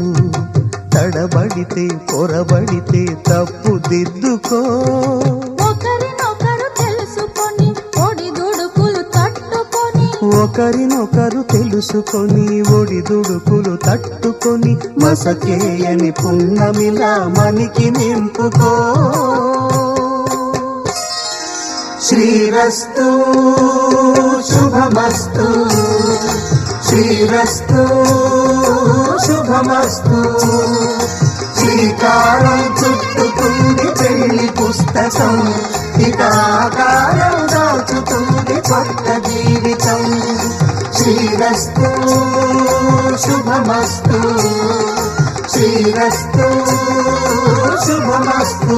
తడబడితే పొరబడితే తప్పు దిద్దుకో. ఒకరినొకరు తెలుసుకొని ఒడిదుడుకులు తట్టుకొని, ఒకరినొకరు తెలుసుకొని ఒడిదుడుకులు తట్టుకొని మసకేయని పున్నమిలా మనికి నింపుకో. శ్రీరస్తు శుభమస్తు, శ్రీరస్తు శుభమస్తు. శ్రీకారం చుట్టుకుంది పెళ్లి పుస్తకం, ఇక ఆకారం దాచుతుంది కొత్త జీవితం. శ్రీరస్తు శుభమస్తు, శ్రీరస్తు శుభమస్తు.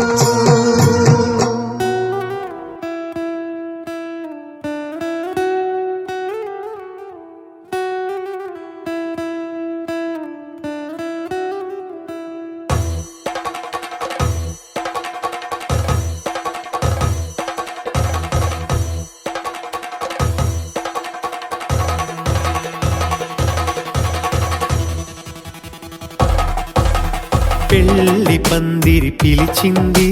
పెళ్లి పందిరి పిలిచింది,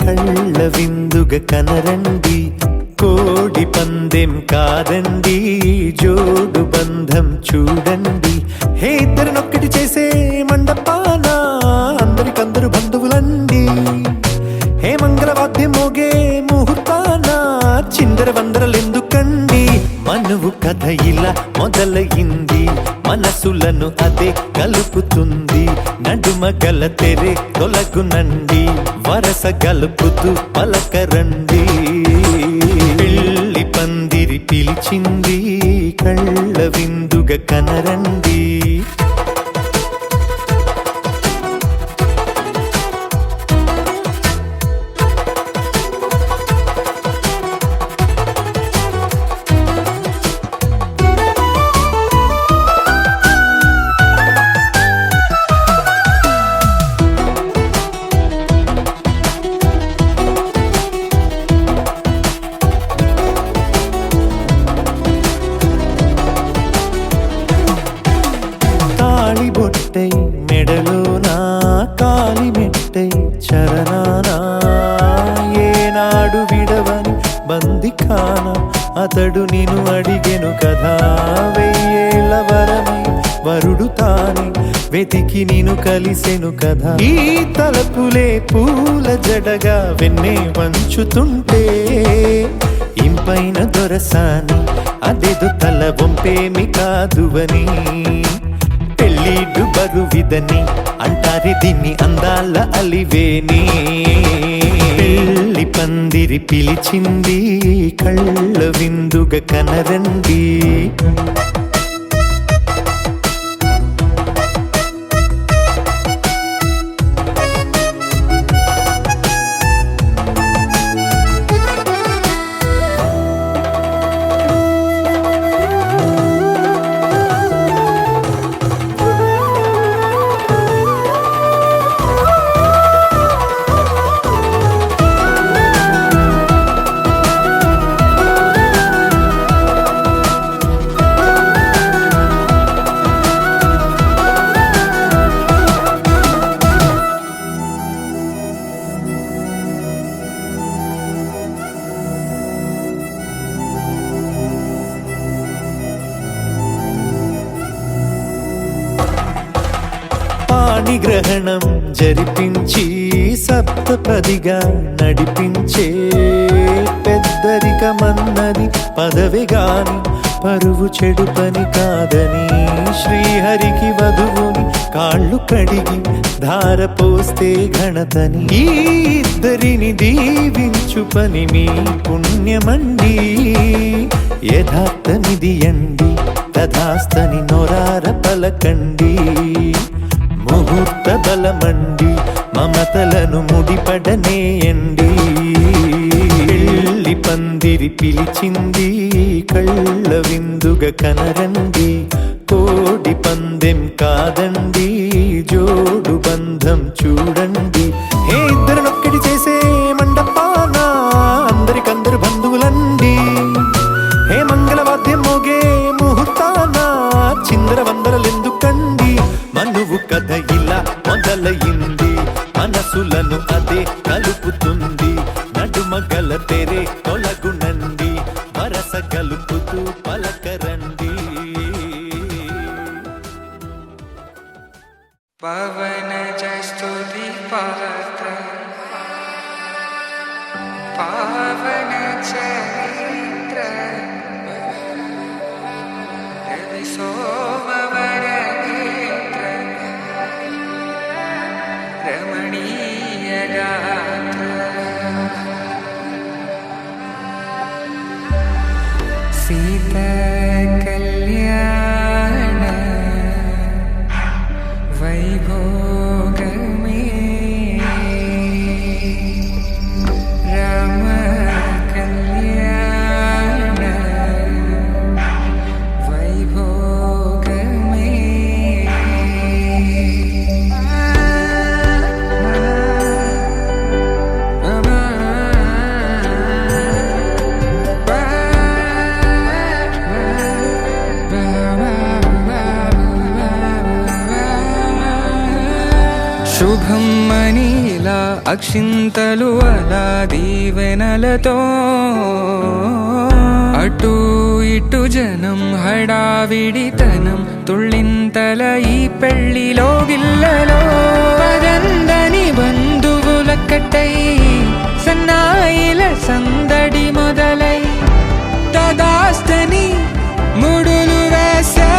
కళ్ళ విందుగా కనరండి. కోడి పందెం కాదండి, జోడు బంధం చూడండి. హే ఇద్దరినొక్కటి చేసే మండపాన అందరికందరు బంధువులండి. హే మంగళవాద్యం మోగే ముహూర్తాన చిందర వందరలెందుకండి. మనువు కథ ఇలా మొదలయింది, మనసులను అదే కలుపుతుంది. నడుమ గల తెరే తొలగునండి, వరస గలుపుతూ పలకరండి. పెళ్లి పందిరి పిలిచింది, కళ్ళ విందుగా కనరండి. బొట్టై మెడలోనా కాలి మెట్టై చరణానా ఏనాడు విడవని బందిఖాన అతడు నిన్ను అడిగెను కదా. వెయ్యేళ్ళ వరమై వరుడు తానే వెతికి నిన్ను కలిసెను కదా. ఈ తలపులే పూల జడగా వెన్నే వంచుతుంటే ఇంపైన దొరసాని అదేదో తల వంపేమి కాదువని. పెళ్ళిడు బరువిదని అంటారే దీన్ని అందాల అలివేని. పెళ్లి పందిరి పిలిచింది, కళ్ళ విందుగా కనరండి. పాణిగ్రహణం జరిపించి సప్తపదిగా నడిపించే పెద్దరికమన్నది పదవి గాని పరువు చెడు పని కాదని శ్రీహరికి వధువుని కాళ్ళు కడిగి ధార పోస్తే ఘనతని ఈ ఇద్దరిని దీవించు పని మీ పుణ్యమండి యథార్థమిది అండి తథాస్తని నొరార పలకండి ముహూర్త బలమండి మమతలను ముడిపడనేయండి పెళ్లి పందిరి పిలిచింది కళ్ళ విందుగా కనరండి కోడి పందెం కాదండి జోడు బంధం చూడండి ఏ ఇద్దరినొక్కటి చేసే మండపాన అందరికందరు బంధువులండి హే మంగళవాద్యం మోగే ముహూర్తాన చిందర వందరలెందుకండి మనువు కథ ఇలా మొదలయింది మనసులను అదే కలుపుతుంది నడుమగల తెరే తొలగునండి వరస కలుపుతూ పలకరండి పవన జస్తుతి పాత్ర పావన చరిత్ర రవి సోమవర నేత్ర రమణీయ గాత్ర సీతా కళ్యాణ వైభోగమే రామ కళ్యాణ వైభోగమే శుభం మనీలా అక్షింతలు అలా దీవెనలతో అటు ఇటు జనం హడావిడితనం తుళ్ళింతల ఈ పెళ్లిలో గిల్లలో పదందని బంధువులక్కటై సన్నాయిల సందడి మొదలై తదాస్తని ముడులు వేసే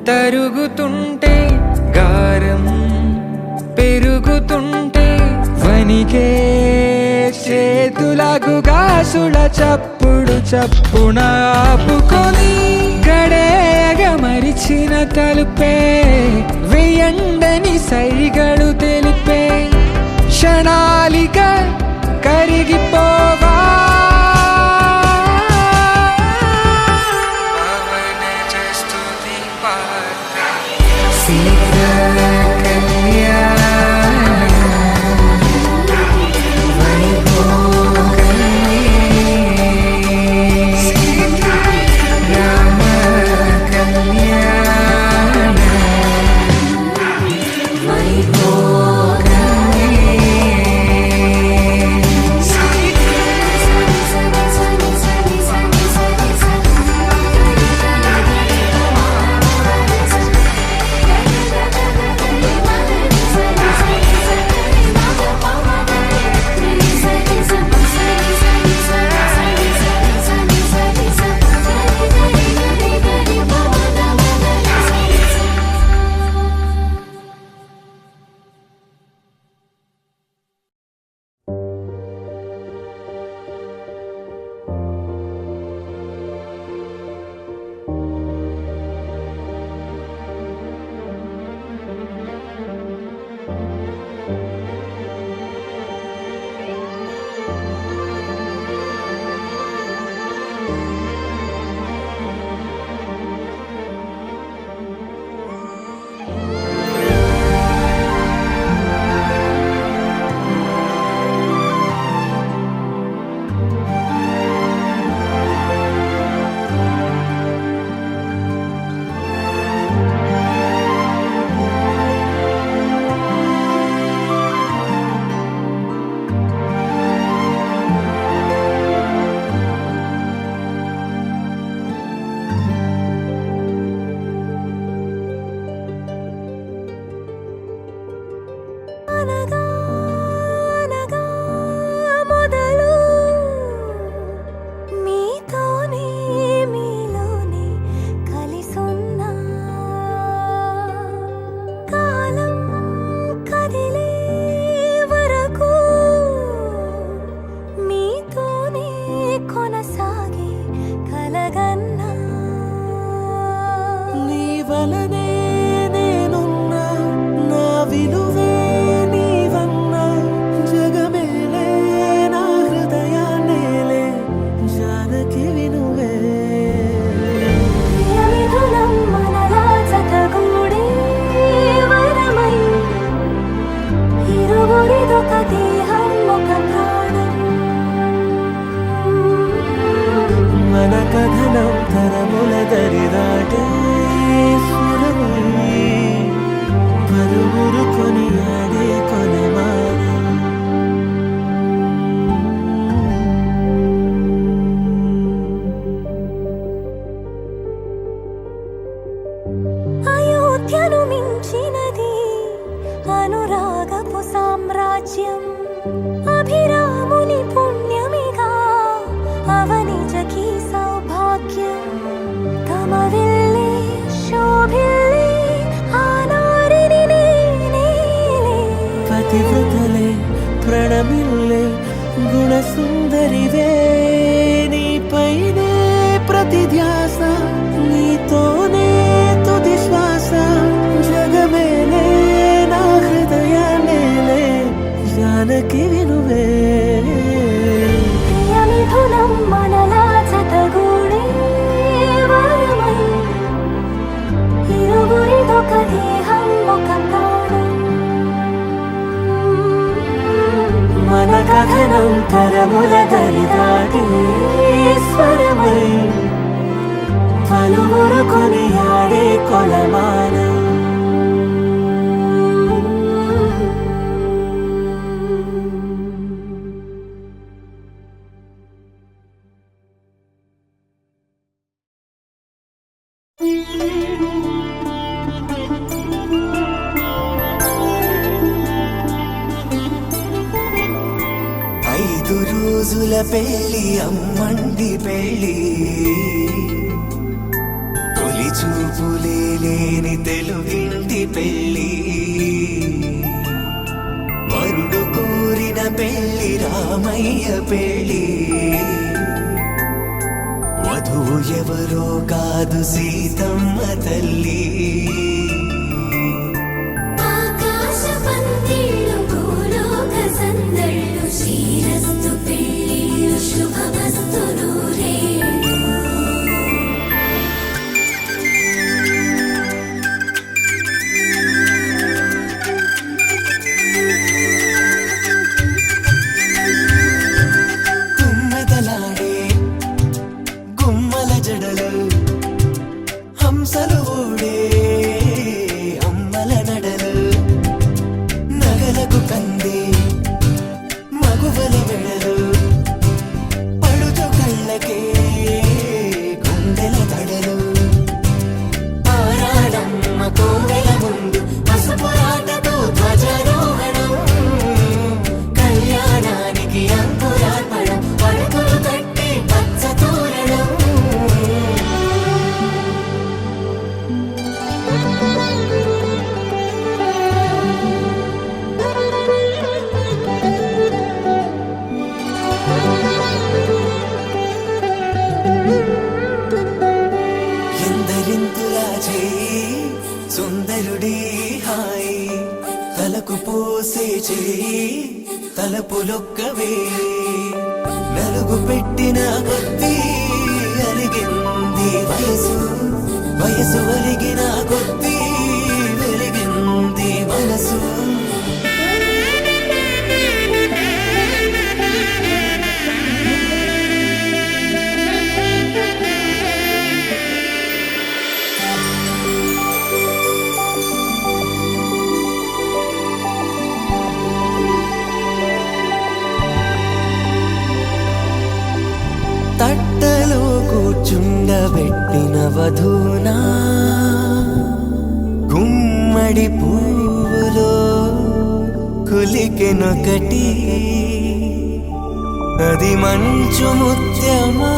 తరుగుతుంటే గారం పెరుగుతుంటే వనికే చేతులకు గాసుల చప్పుడు చప్పున ఆపుకొని గడేగ మరిచిన తలుపే వెయ్యండని సైగడు తెలిపే క్షణాలిక కరిగిపోవా వైభోగమే అనగా అనగా మొదలు మీతోనే మీలోనే కలిసున్నా కాలం కదిలే వరకు మీతోనే కొనసాగే కలగన్నా నీ వలనే నేనున్నా నా విలువే నీవన్నా జగమేలే నా హృదయాన్నేలే జానకి వినువే ప్రియమిథునం మనలా జతగూడే వరమై ఇరువురిదొక దేహం ఒక ప్రాణం మన కథనం తరముల దరిదాటే స్వరమై పలువురు కొనియాడే కొనమానం అయోధ్యను మించినది అనురాగపు సామ్రాజ్యం అభిరాముని పుణ్యమిగా అవనిజకి సౌభాగ్యం కమవిల్లే శోభిల్లే ఆనారిని నేనేలే పతివ్రతలే ప్రణమిల్లే గుణసుందరివే నీపైనే ప్రతి ధ్యాస నీతోనే తుది శ్వాస జగమేలే నా హృదయాన్నేలే జానకి వినువే ప్రియమిథునం మనలా జతగూడే వరమై ఇరువురిదొక దేహం ఒక ప్రాణం మన కథనం తరముల దరిదాటే స్వరమై పలువురు కొనియాడే కొలమానం ఐదు రోజుల పెళ్లి అమ్మండి పెళ్లి తొలి చూపులే లేని తెలుగింటి పెళ్లి వరుడు కోరిన పెళ్లి రామయ్య పెళ్లి వధువు ఎవరో కాదు సీతమ్మ తల్లి ఆకాశ పందిళ్ళు భూలోక సందళ్ళు శ్రీరస్తు పెళ్ళిళ్ళు శుభమస్తు నూరేళ్ళు తుమ్మెదలాడే గుమ్మల జడలు హంసలు ఊడే అమ్మల నడలు నగలకు కంది మగువల మెడలు పడుచు కళ్ళకే గుండెల తడలు ఆరాడమ్మ కోవెల ముందు పసుపురాటతో ధ్వజారోహణం కళ్యాణానికి అంకురార్పణం పడుకులు కట్టి పచ్చ తోరణం ఎందరింతులా చేయి సుందరుడి హాయి తలకు పోసే చేయి తలపులొక్కవే నలుగు పెట్టిన కొద్దీ అలిగింది వయసు వయసు ఒలిగిన కొద్దీ వెలిగింది మనసు తట్టలో కూర్చుండబెట్టిన వధూనా గుమ్మడి పువ్వులో కులికెనొకటి అది మంచు ముత్యమా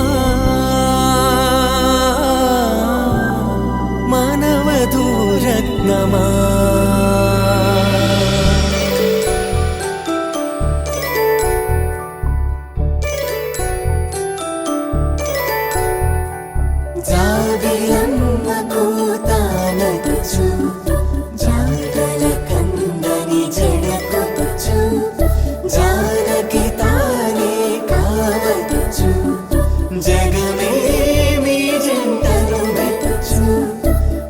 మానవధూరత్నమా జాబిలమ్మ కూతానగుచు జాగల కందని జడకొచ్చు జానకి తానే కావదుచు జగమే మీ జంటను వెతుచు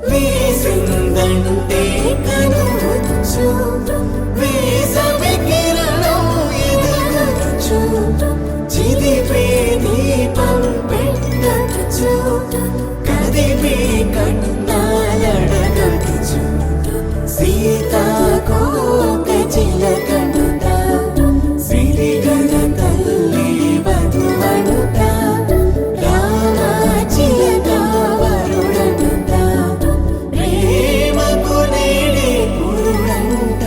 వీసిందంటే కనువచ్చు వీసమి కిరణం ఎదుగుచు చిదిపే దీపం పెట్టచ్చు కదిపే కన్నాలడగచ్చు సీతాకోక చిలకనుట సిరిగల తల్లి వధువనుట రామ చిలక వరుడనుట ప్రేమకు నేడే పురుడంట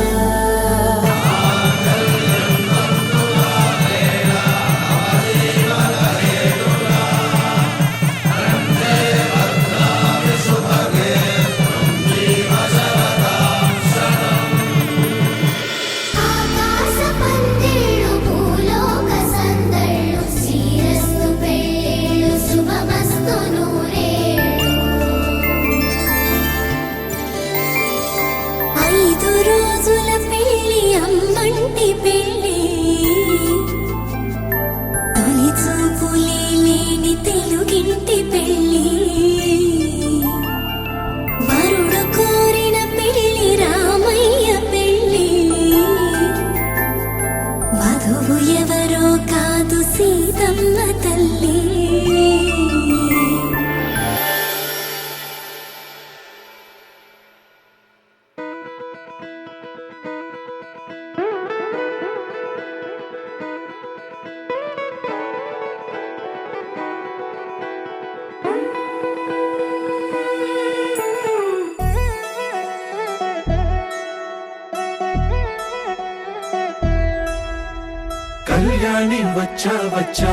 ఆకాశ పందిళ్ళు భూలోక సందళ్ళు శ్రీరస్తు పెళ్ళిళ్ళు శుభమస్తు నూరేళ్ళు 5 రోజుల పెళ్ళి అమ్మంటి పెళ్ళి తొలి చూపులే లేని తెలుగింటి పెళ్ళి వరుడు కోరిన పెళ్ళి రామయ్య పెళ్ళి వధువు ఎవరో కాదు సీతమ్మ తల్లి కళ్యాణి వచ్చా వచ్చా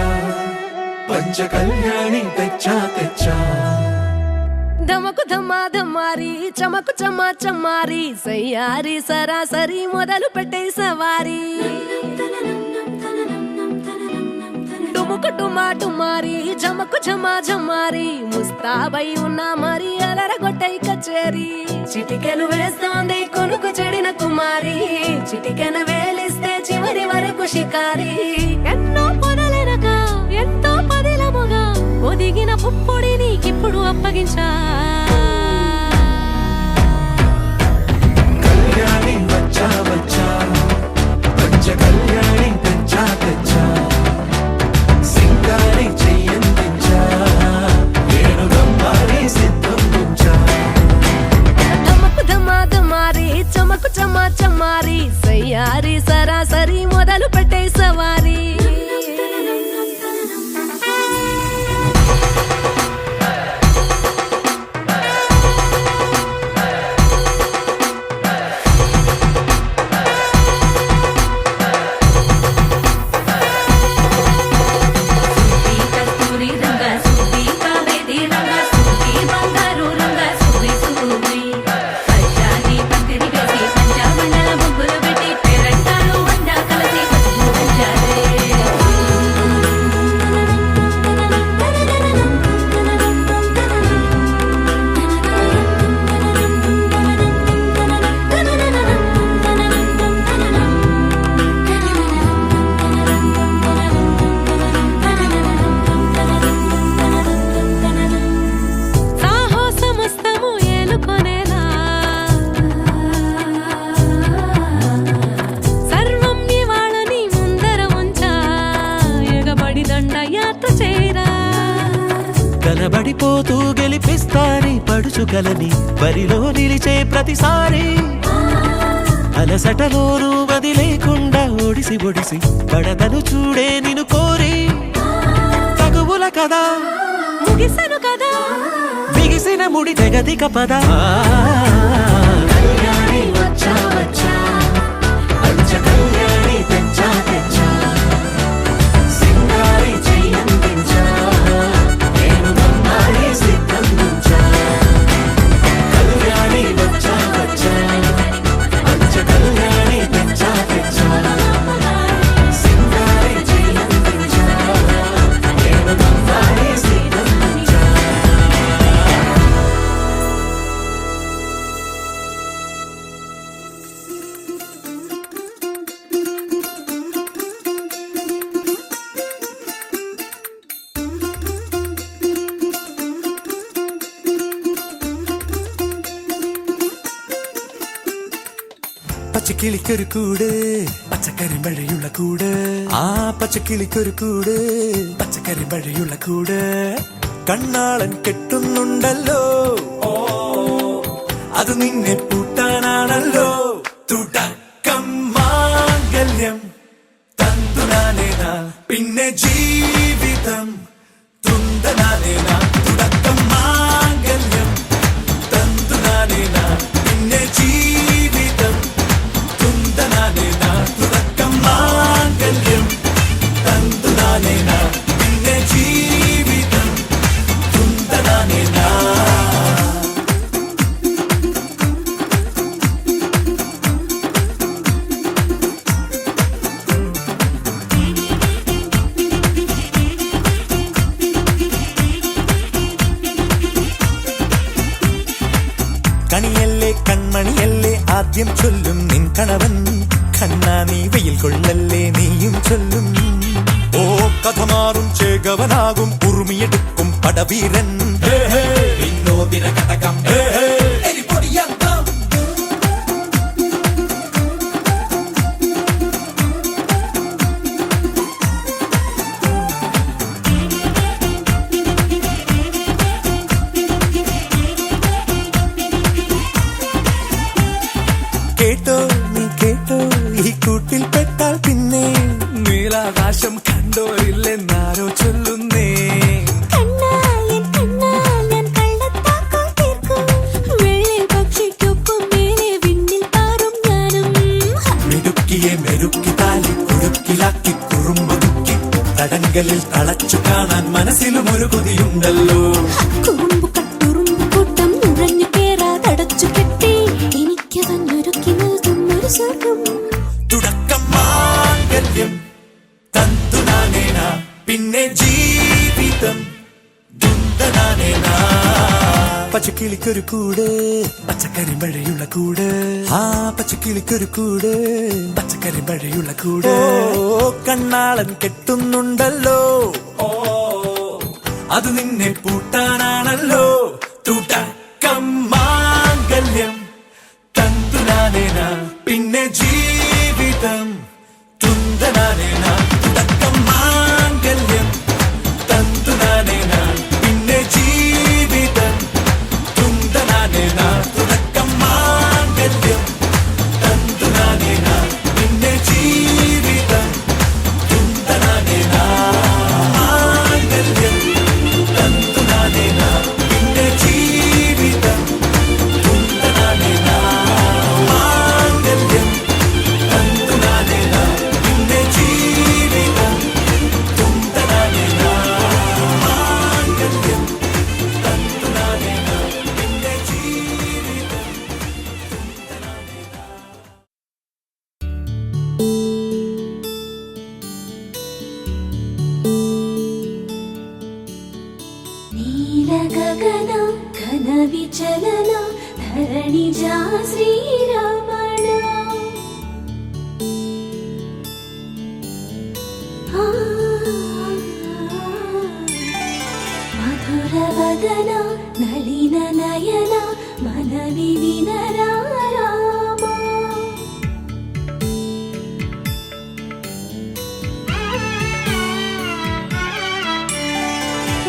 పంచ కళ్యాణి తెచ్చా తెచ్చా ధమకు ధమ్మా ధమ్మారి చమకు చమ్మా చమ్మారి సయ్యారి సరాసరి మొదలు పెట్టే సవారి డుముకు డుమా డుమారి జమకు ఝమా ఝమారి ముస్తాబై ఉన్నా మరి అలరగొట్టై కచేరి చిటికెను వేస్తోంది కొనుకు చెడిన కుమారి చిటికెను వేలిస్తే చివరి వరకు షికారి ఎన్నో పొదలెనక ఎంతో పదిలముగా ఒదిగిన పుప్పొడి నీకిప్పుడు అప్పగించా కళ్యాణి వచ్చా వచ్చా పంచ కళ్యాణి తెచ్చా తెచ్చా సింగారి చెయ్యందించా ఏడుగమ్మారి సిద్ధం ఉంచా ధమకు ధమ్మా ధమ్మారి చమకు చమ్మా చమ్మారి సయ్యారి సరాసరి మొదలు పెట్టే సవారి కనబడిపోతూ గెలిపిస్తాని పడుచుకలని బరిలో నిలిచే ప్రతిసారి అలసటలోనూ వదిలేకుండా ఒడిసి ఒడిసి పడదను చూడే నిన్ను కోరి తగువుల కదా ముగిసను కదా బిగిసిన ముడి తెగదిక పద కళ్యాణి వచ్చా వచ్చా పంచ പച്ചക്കിളിക്കൊരു കൂട് പച്ചക്കരിമ്പഴയുള്ള കൂട് ആ പച്ചക്കിളിക്കൊരു കൂട് പച്ചക്കരിമ്പഴയുള്ള കൂട് കണ്ണാളൻ കെട്ടുന്നുണ്ടല്ലോ അത് നിന്നെ പൂട്ടാനാണല്ലോ തുടക്കം മാംഗല്യം തന്തുനാനേന പിന്നെ ജീവിതം തുന്തനാനേന തുടക്കം മാംഗല്യം തന്തുനാനേന പിന്നെ ജീവിതം തുന്തനാനേന തുടക്കം മാംഗല്യം തന്തുനാനേന പിന്നെ ജീവിതം തുന്തനാനേന കണിയല്ലേ കൺമണിയല്ലേ ആദ്യം ചൊല്ലും നിൻ കണവൻ കണ്ണാ നീ വെയിൽ കൊള്ളല്ലേ നീയും ചൊല്ലും ഓ കഥ മാറും ചേകവനാകും ഉറുമിയെടുക്കും പടവീരൻ വിനോദിന കടകം എരിപൊടിയന്തം കേട്ടോ നീ കേട്ടോ ഈ കൂട്ടിൽ പെട്ടാൽ പിന്നെ നീലാകാശം കണ്ടോരില്ലെന്നാരോ ചൊല്ലുന്നേ മിടുക്കിയെ മെരുക്കി താലി കുടുക്കിലാക്കി കുറുമ്പൊതുക്കി തടങ്കലിൽ തളച്ചു കാണാൻ മനസ്സിലും ഒരു കൊതിയുണ്ടല്ലോ തുടക്കം മാംഗല്യം തന്തുനാനേന പിന്നെ ജീവിതം ദുന്തനാനേന പച്ചക്കിളിക്കൊരു കൂട് പച്ചക്കരിമ്പഴയുള്ള കൂട് ആ പച്ചക്കിളിക്കൊരു കൂട് പച്ചക്കരിമ്പഴയുള്ള കൂട് കണ്ണാളൻ കെട്ടുന്നുണ്ടല്ലോ അത് നിന്നെ പൂട്ടാനാണല്ലോ തുടക്കം മാംഗല്യം തന്തുനാനേന പിന്നെ ജീവിതം തുന്തനാനേന തുടക്കം മാംഗല്യം തന്തുനാനേന പിന്നെ ജീവിതം തുന്തനാനേന തുടക്കം മാംഗല്യം തന്തുനാനേന പിന്നെ ജീവിതം തുന്തനാനേന മാംഗല്യം തന്തുനാനേന പിന്നെ ജീവിതം തുന്തനാനേന മാംഗല്യം തന്തുനാനേന പിന്നെ ജീവിതം തുന്തനാനേന മാംഗല്യം തന്തുനാനേന പിന്നെ ജീവിതം ನೀಲಗಗನ ಘನ ವಿಚಲನ ಧರಣಿಜ ಶ್ರೀರಮಣ ಮಧುರವದನ ನಳಿನ ನಯನ ಮನವಿ ವಿನರಾಮ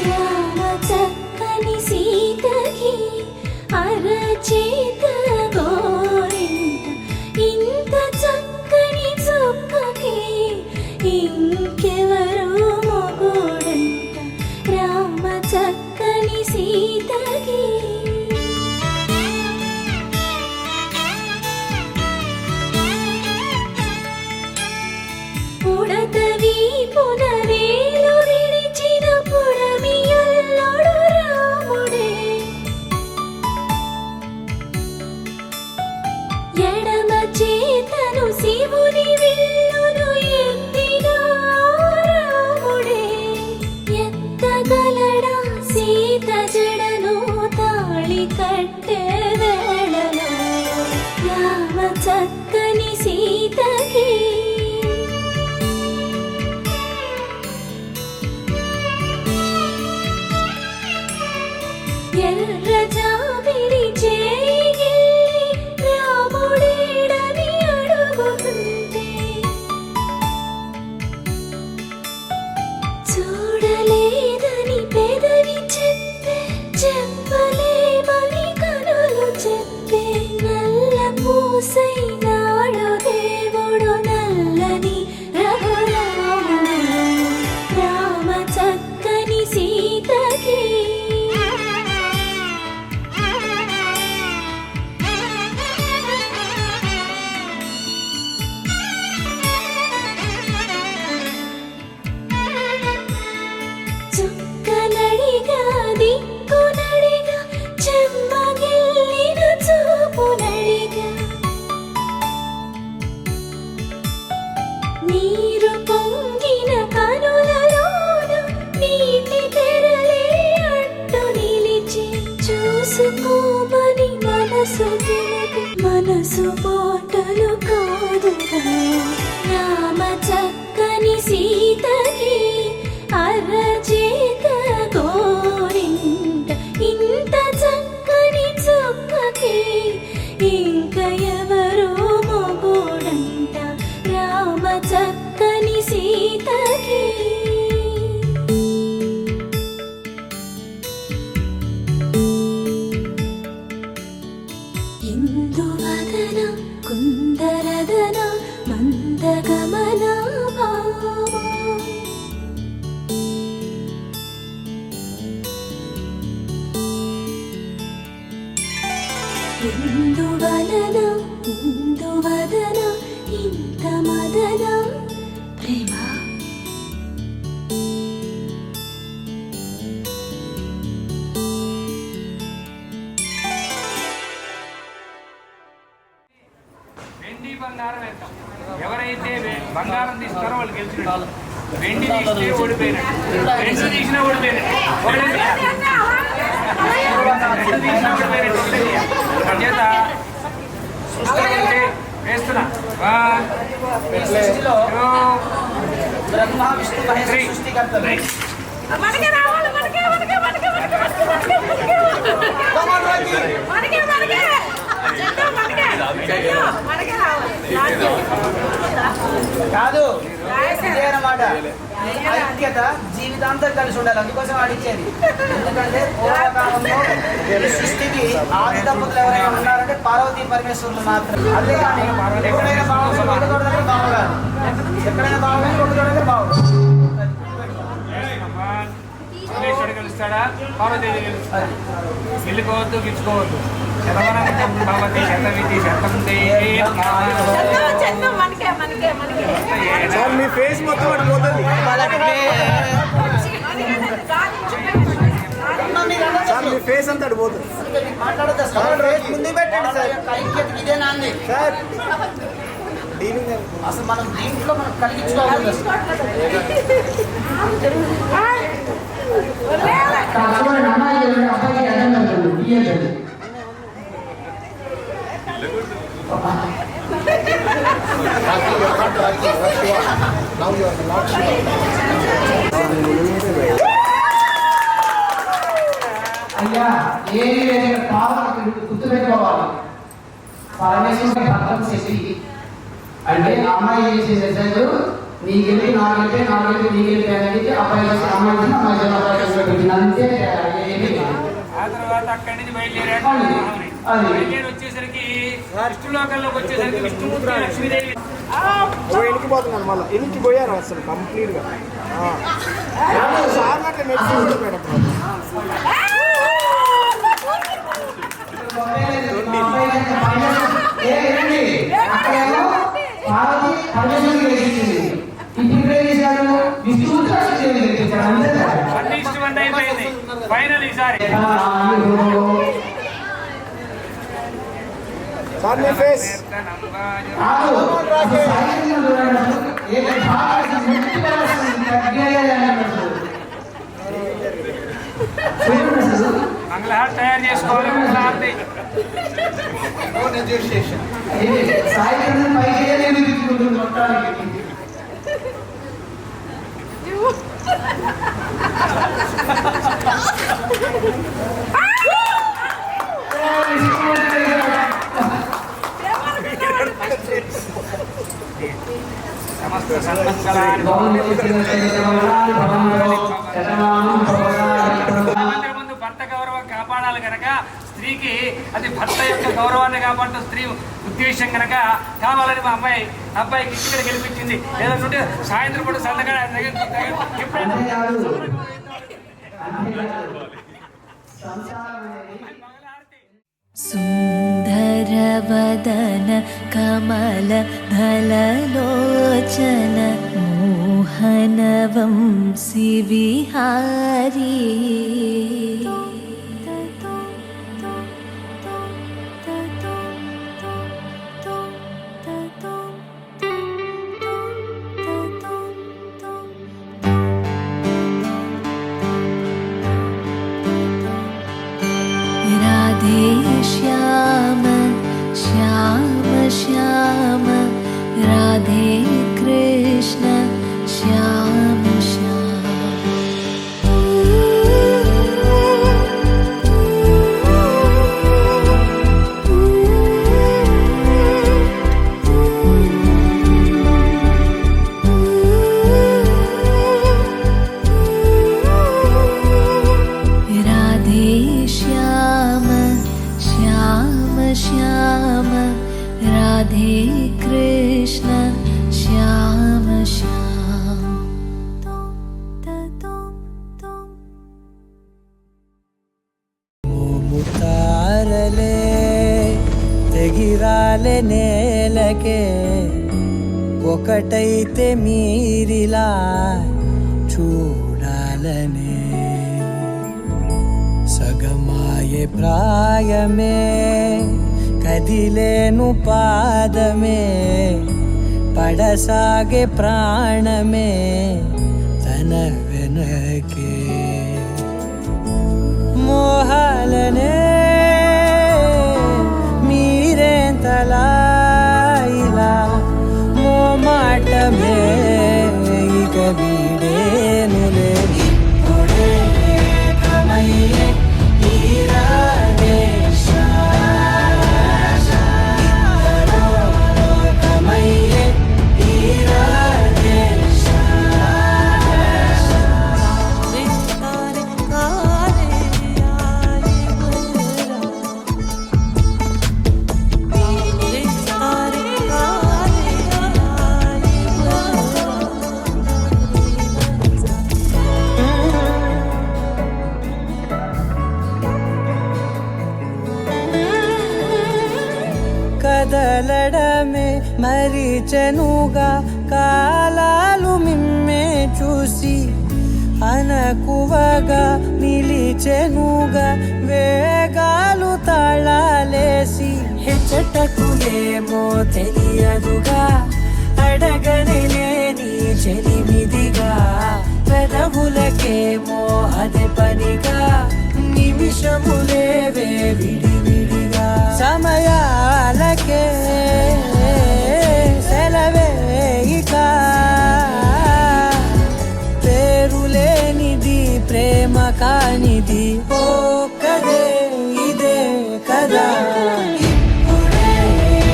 ರಾಮ ಚಕ್ಕನಿ ಸೀತಗಿ అరచేత గోరింట ఇంత చక్కని చుక్కకి ఇంకెవరు మొగుడంట రామ చక్కని సీతకి పుడతవి పునవేలు విడిచిన పుడమియల్లుడు రాముడే ఎడమ చేతను శివుని విల్లును ఎత్తిన రాముడే ఎత్తగలడా సీత జడను తాళి కట్టే వేళలో రామ చక్కని సీతకి చక్కని సీతకి ఇందువదన కుందరదన మందగమన భామా ఇందువలన ఇందువదన ఇంత మదన ప్రేమ వెండి బంగారం వేస్తాం. ఎవరైతే బంగారం తీస్తారో వాళ్ళు గెలిచినట్టు, వెండి తీస్తే ఓడిపోయినట్టు, రెండు తీసినా ఓడిపోయినట్టు, రెండు తీసినా ఓడిపోయినట్టు. చేత వేస్తున్నా. బ్రహ్మ విష్ణు మహేష్ సృష్టికర్తలు. కాదు ఇదే అన్నమాట. ఐక్యత జీవితాంతం కలిసి ఉండాలి, అందుకోసం ఆడిచ్చేది. ఎందుకంటే పూర్వకాలంలో ఈ సృష్టికి ఆది దంపతులు ఎవరైనా ఉన్నారంటే పార్వతీ పరమేశ్వరులు మాత్రం. అదే కానీ ఎక్కడైనా బాగుంది రెండు చోట్ల బాగుగారు, ఎక్కడైనా బాగుంది రెండు చోట్ల బాగుంది. పరమేశ్వరుడు గెలుస్తాడా, పార్వతీదేవి గెలుస్తాడా? గెలుకోవద్దు, గిచ్చుకోవద్దు. శతవరం భవతి శతమితి శతం మీ ఫేస్ మొత్తం అడిపోతుంది. మీ ఫేస్ అంతా అడిపోతుంది. మాట్లాడద్దు ముందు పెట్టండి సార్. ఐక్యతకి ఇదే నాంది సార్. అసలు మనం దీంట్లో మనం కలిగించుకోవాలి. అయ్యా ఏమి లేదు, పాలన గుర్తుపెట్టుకోవాలి. పరమేశ్వరుడి భక్తం శక్తి అంటే అమ్మాయి ఏం చేసేసాడు, నీకెళ్ళి నాకెళ్తే నాకెళ్ళి నీకెళ్ళి అనేది అబ్బాయి అమ్మాయి అమ్మాయి అంతే. ఏమీ లేదు. ఆ తర్వాత అక్కడి నుంచి బయలుదేరి వచ్చేసరికి విష్ణులోకంలోకి వచ్చేసరికి విష్ణుమూర్తి లక్ష్మీదేవి ఎనికి పోతున్నాను. మళ్ళీ ఎనికి పోయారు అసలు కంప్లీట్ గా. సార్ అట్లా మెడిసిన్ మేడం. అన్ని ఇష్టమంటే అయిపోయింది. ఫైనల్ ఈసారి సార్ మీ ఫేస్ మంగళహారతి తయారు చేసుకోవాలి. మంగళహారతి సమస్త సన్మంగళాని ముందు భర్త గౌరవం కాపాడాలి కనుక స్త్రీకి అది భర్త యొక్క గౌరవాన్ని కాపాడటం స్త్రీ ఉద్దేశం కనుక కావాలని మా అబ్బాయికి ఇక్కడ గెలిపించింది. లేదంటే సాయంత్రం పూట సందగా సుందరవదన కమల ధలలోచన మోహనవంశి విహారీ श्याम श्याम श्याम राधे कृष्ण श्याम श्याम ఒకటైతే మీరిలా చూడాలనే సగమాయే ప్రాయమే కదిలేను పాదమే పడసాగే ప్రాణమే తన వెనకే మోహాలనే మీరేంతలా ఇలా మోమాటమే ఇక వీడేనులే ఇప్పుడే ఏకమయ్యే తీరాలే ఇద్దరో లోకమయ్యే తీరాలే కదలడమే మరిచెనుగా కాలాలు మిమ్మే చూసి అనకువగా నిలిచెనుగా వేగాలు తాళాలేసి హెచ్చటకులేమో తెలియదుగా అడగనే లేని చెలిమిదిగా పెదవులకేమో అదే పనిగా నిమిషములేవే విడివిడిగా సమయాలకే సెలవే ఇక పేరులేనిది ప్రేమ కానిది ఓ కదే ఇదే కదా ఇప్పుడే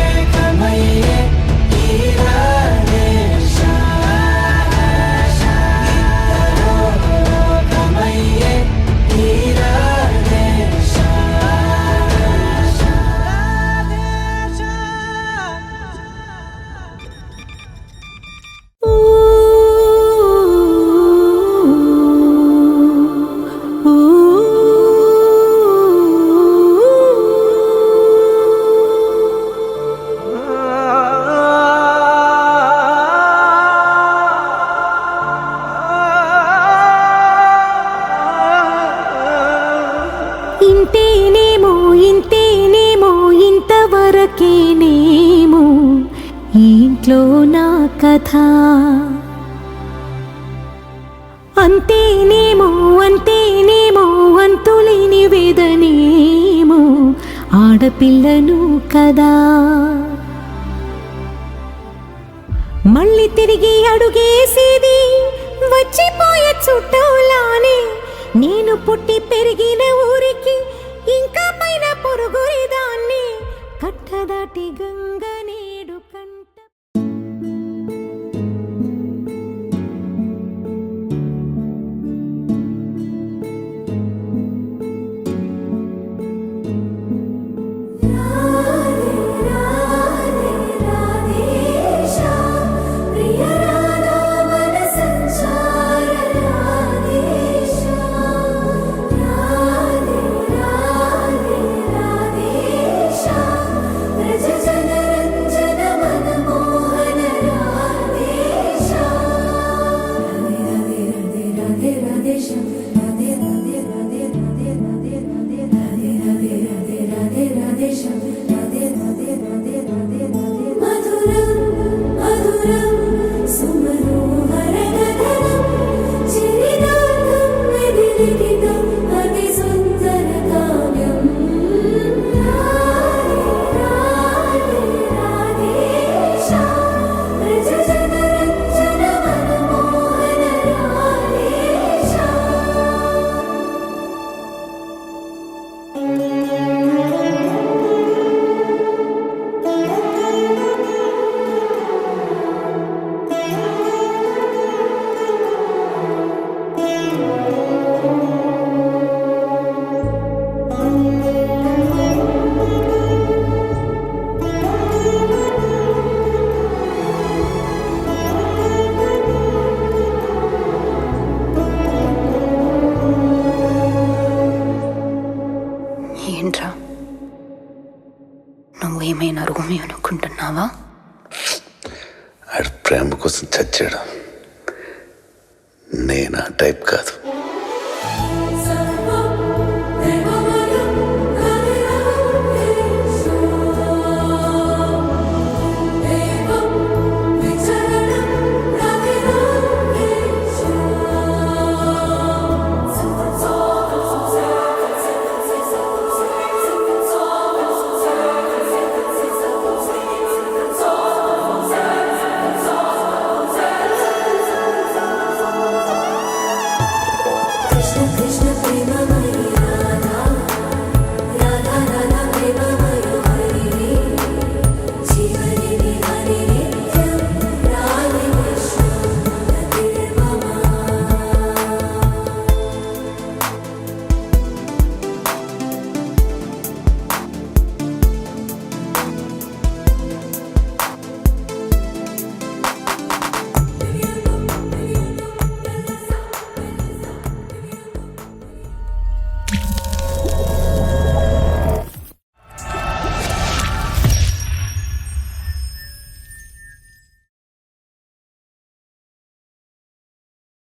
ఏకమయ్యే తీరాలే ఇద్దరో లోకమయ్యే తీరాలే ఇంతేనేమో ఇంతేనేమో ఇంతవరకేనేమో ఈ ఇంట్లో నా కథ అంతేనేమో అంతేనేమో అంతులేని వేదనేమో ఆడపిల్లను కదా మళ్ళీ తిరిగి అడుగేసేది వచ్చిపోయే చుట్టూలానే నేను పుట్టి పెరిగిన ఊరికి ఇంకా పైన పొరుగురిదాన్ని కట్టదాటి గంగ నేడు కంట రాధే కోసం చచ్చాడు. నేను ఆ టైప్ కాదు.